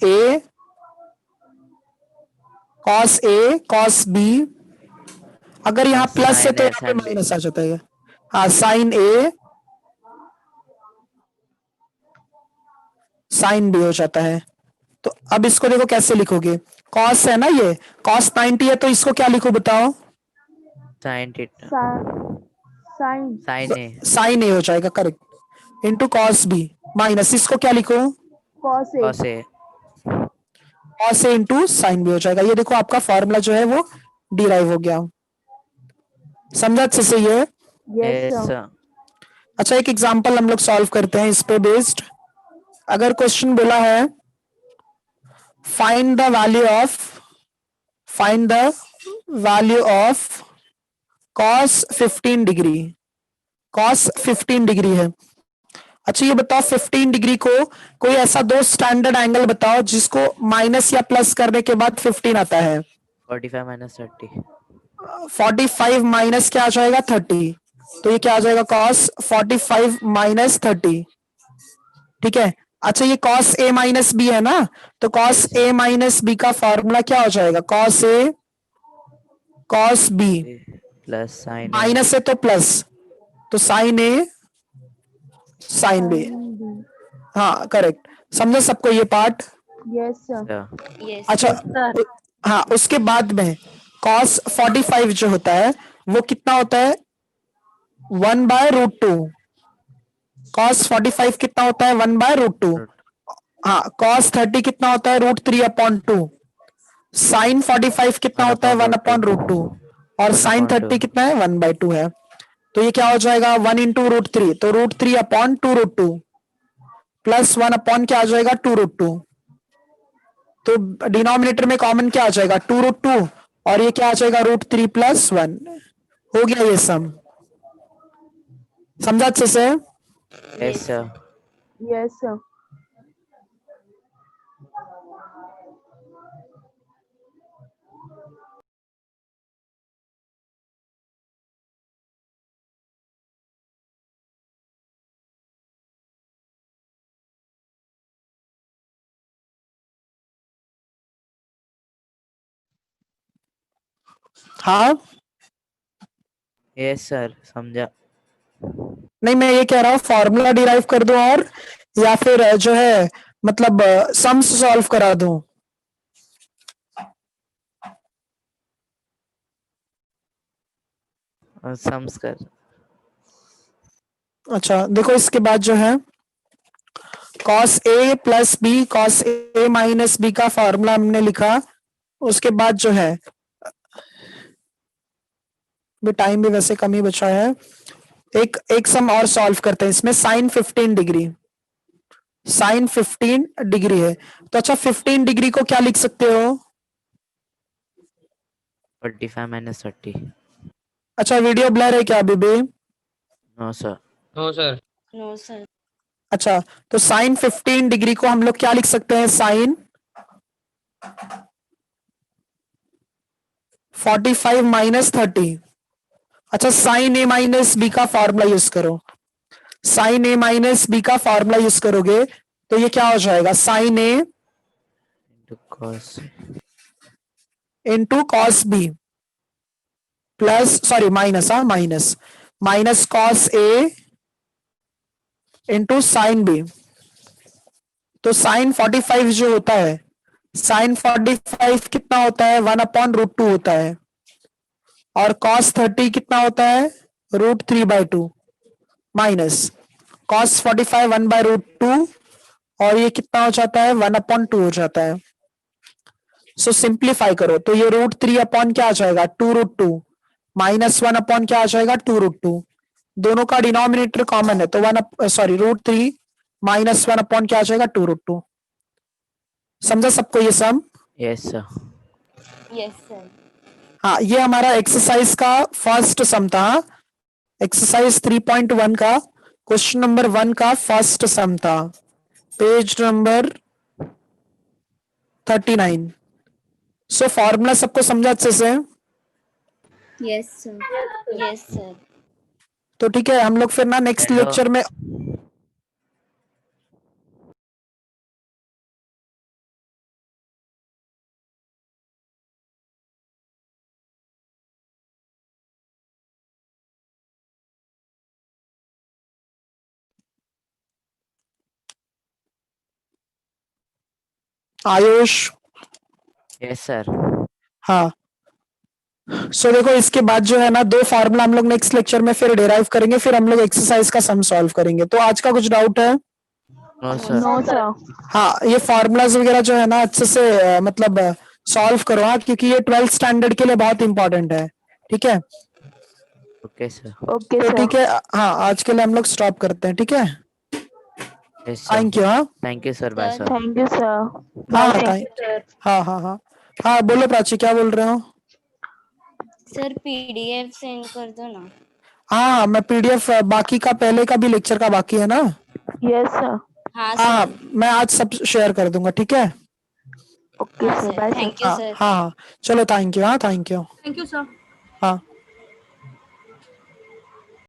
Speaker 1: ए कॉस बी। अगर यहाँ प्लस है तो यहाँ पे माइनस आ जाता है। हाँ, साइन ए साइन बी हो जाता है। तो अब इसको देखो कैसे लिखोगे, कॉस है ना, ये कॉस 90 है, तो इसको क्या लिखो बताओ,
Speaker 3: sine theta.
Speaker 2: Sine
Speaker 3: sine A.
Speaker 1: Sine a हो जाएगा, correct, into cos b minus इसको क्या लिखो,
Speaker 2: कॉस ए।
Speaker 3: कॉस ए।
Speaker 1: कॉस ए इंटू साइन बी हो जाएगा। ये देखो आपका फॉर्मूला जो है वो डिराइव हो गया। समझा अच्छे से ये?
Speaker 2: Yes
Speaker 3: yes
Speaker 2: sir.
Speaker 3: सर।
Speaker 1: अच्छा, एक एग्जांपल हम लोग सॉल्व करते हैं इस पे बेस्ड। अगर क्वेश्चन बोला है find the value of cos 15 degree, cos 15 degree है। अच्छा, ये बताओ 15 डिग्री को कोई ऐसा दो स्टैंडर्ड एंगल बताओ जिसको माइनस या प्लस करने के बाद 15 आता है।
Speaker 3: 45 माइनस 30।
Speaker 1: 45 माइनस क्या आ जाएगा, 30। तो ये क्या आ जाएगा, कॉस 45 माइनस 30। ठीक है। अच्छा, ये कॉस ए माइनस बी है ना, तो कॉस ए माइनस बी का फॉर्मूला क्या हो जाएगा, कॉस ए कॉस बी,
Speaker 3: प्लस साइन ए।
Speaker 1: माइनस है तो प्लस, तो साइन ए साइन बी। हाँ करेक्ट, समझो सबको ये part?
Speaker 2: Yes sir.
Speaker 3: Sir.
Speaker 5: Yes
Speaker 1: अच्छा हाँ, उसके बाद में cos 45 जो होता है वो कितना होता है, 1/√2। cos 45 कितना होता है, 1/√2। हाँ, cos 30 कितना होता है, √3/2। sin 45 कितना होता है, 1/√2। और sin 30 कितना है, 1/2 है। तो ये क्या हो जाएगा, 1 इंटू √3, तो √3/2√2 प्लस 1 अपॉन क्या आ जाएगा, 2√2। तो डिनोमिनेटर में कॉमन क्या आ जाएगा, 2√2, और ये क्या आ जाएगा, √3 + 1। हो गया ये सम। समझा अच्छे से?
Speaker 3: Yes sir.
Speaker 2: Yes sir.
Speaker 1: हाँ
Speaker 3: यस सर, समझा।
Speaker 1: नहीं, मैं ये कह रहा हूँ फॉर्मूला डिराइव कर दूं और या फिर जो है मतलब सम्स सॉल्व करा दूं।
Speaker 3: सम्स कर।
Speaker 1: अच्छा देखो, इसके बाद जो है cos a plus b cos a minus B का फॉर्मूला हमने लिखा। उसके बाद जो है, भी टाइम भी वैसे कम ही बचा है, एक सम और सॉल्व करते हैं इसमें। साइन 15 डिग्री, साइन 15 डिग्री है, तो अच्छा 15 डिग्री को क्या लिख सकते हो,
Speaker 3: 45 माइनस 30।
Speaker 1: अच्छा वीडियो ब्लर है क्या अभी भी?
Speaker 3: No sir.
Speaker 4: No sir.
Speaker 5: No sir.
Speaker 1: अच्छा, तो साइन 15 डिग्री को हम लोग क्या लिख सकते हैं, साइन 45 माइनस 30। अच्छा, साइन ए माइनस बी का फॉर्मूला यूज करो। साइन ए माइनस बी का फॉर्मूला यूज करोगे तो ये क्या हो जाएगा, sine A
Speaker 3: into cos
Speaker 1: into cos B plus, sorry minus, minus cos A into sine B. तो साइन 45 जो होता है, साइन 45 कितना होता है, 1/√2 होता है। और कॉस 30 कितना होता है, √3/2 माइनस कॉस 45 1/√2 और ये कितना हो जाता है, 1/2 हो जाता है। सो सिंप्लीफाई करो तो ये √3 अपॉन क्या आ जाएगा, 2√2 माइनस 1 अपॉन क्या आ जाएगा, 2√2। दोनों का डिनोमिनेटर कॉमन है तो √3 माइनस 1 अपॉन क्या आ जाएगा, 2√2। समझा सबको ये सम?
Speaker 3: yes sir
Speaker 5: yes sir.
Speaker 1: हाँ, ये हमारा एक्सरसाइज का फर्स्ट सम था। एक्सरसाइज 3.1 का क्वेश्चन नंबर 1 का फर्स्ट सम था, पेज नंबर 39। सो फॉर्मूला सबको समझा अच्छे से?
Speaker 5: Yes sir. Yes sir.
Speaker 1: तो ठीक है, हम लोग फिर ना नेक्स्ट
Speaker 3: Hello.
Speaker 1: लेक्चर में आयुष,
Speaker 3: yes sir
Speaker 1: हाँ। सो देखो, इसके बाद जो है ना, दो फार्मूला हम लोग नेक्स्ट लेक्चर में फिर डिराइव करेंगे, फिर हम लोग एक्सरसाइज का सम सॉल्व करेंगे। तो आज का कुछ डाउट है?
Speaker 3: no sir
Speaker 2: no sir.
Speaker 1: हाँ, ये फार्मूलाज वगैरह जो है ना अच्छे से मतलब सॉल्व करो, हाँ, क्योंकि ये 12th स्टैंडर्ड के लिए बहुत इंपॉर्टेंट है। ठीक है,
Speaker 3: okay sir
Speaker 2: ओके
Speaker 1: तो
Speaker 2: सर।
Speaker 1: ठीक है, हाँ, आज के लिए हम लोग स्टॉप करते हैं। ठीक है,
Speaker 3: yes sir
Speaker 1: थैंक यू। हाँ
Speaker 3: thank you sir bye
Speaker 5: Sir.
Speaker 3: sir
Speaker 2: thank you sir.
Speaker 1: हाँ
Speaker 2: बाय।
Speaker 1: हाँ हाँ हाँ हाँ, बोलो प्राची, क्या बोल रहे हो?
Speaker 5: सर पीडीएफ सेंड कर दो ना।
Speaker 1: हाँ, मैं पीडीएफ बाकी का, पहले का भी लेक्चर का बाकी है ना।
Speaker 2: Yes sir.
Speaker 5: हाँ
Speaker 1: हाँ,
Speaker 5: सर।
Speaker 1: मैं आज सब शेयर कर दूंगा। ठीक है,
Speaker 2: ओके
Speaker 5: हाँ
Speaker 2: sir.
Speaker 5: Sir,
Speaker 2: bye sir.
Speaker 5: Thank you
Speaker 1: हाँ
Speaker 5: सर।
Speaker 1: हाँ हाँ, चलो थैंक यू। हाँ thank you.
Speaker 2: Thank you sir.
Speaker 1: हाँ।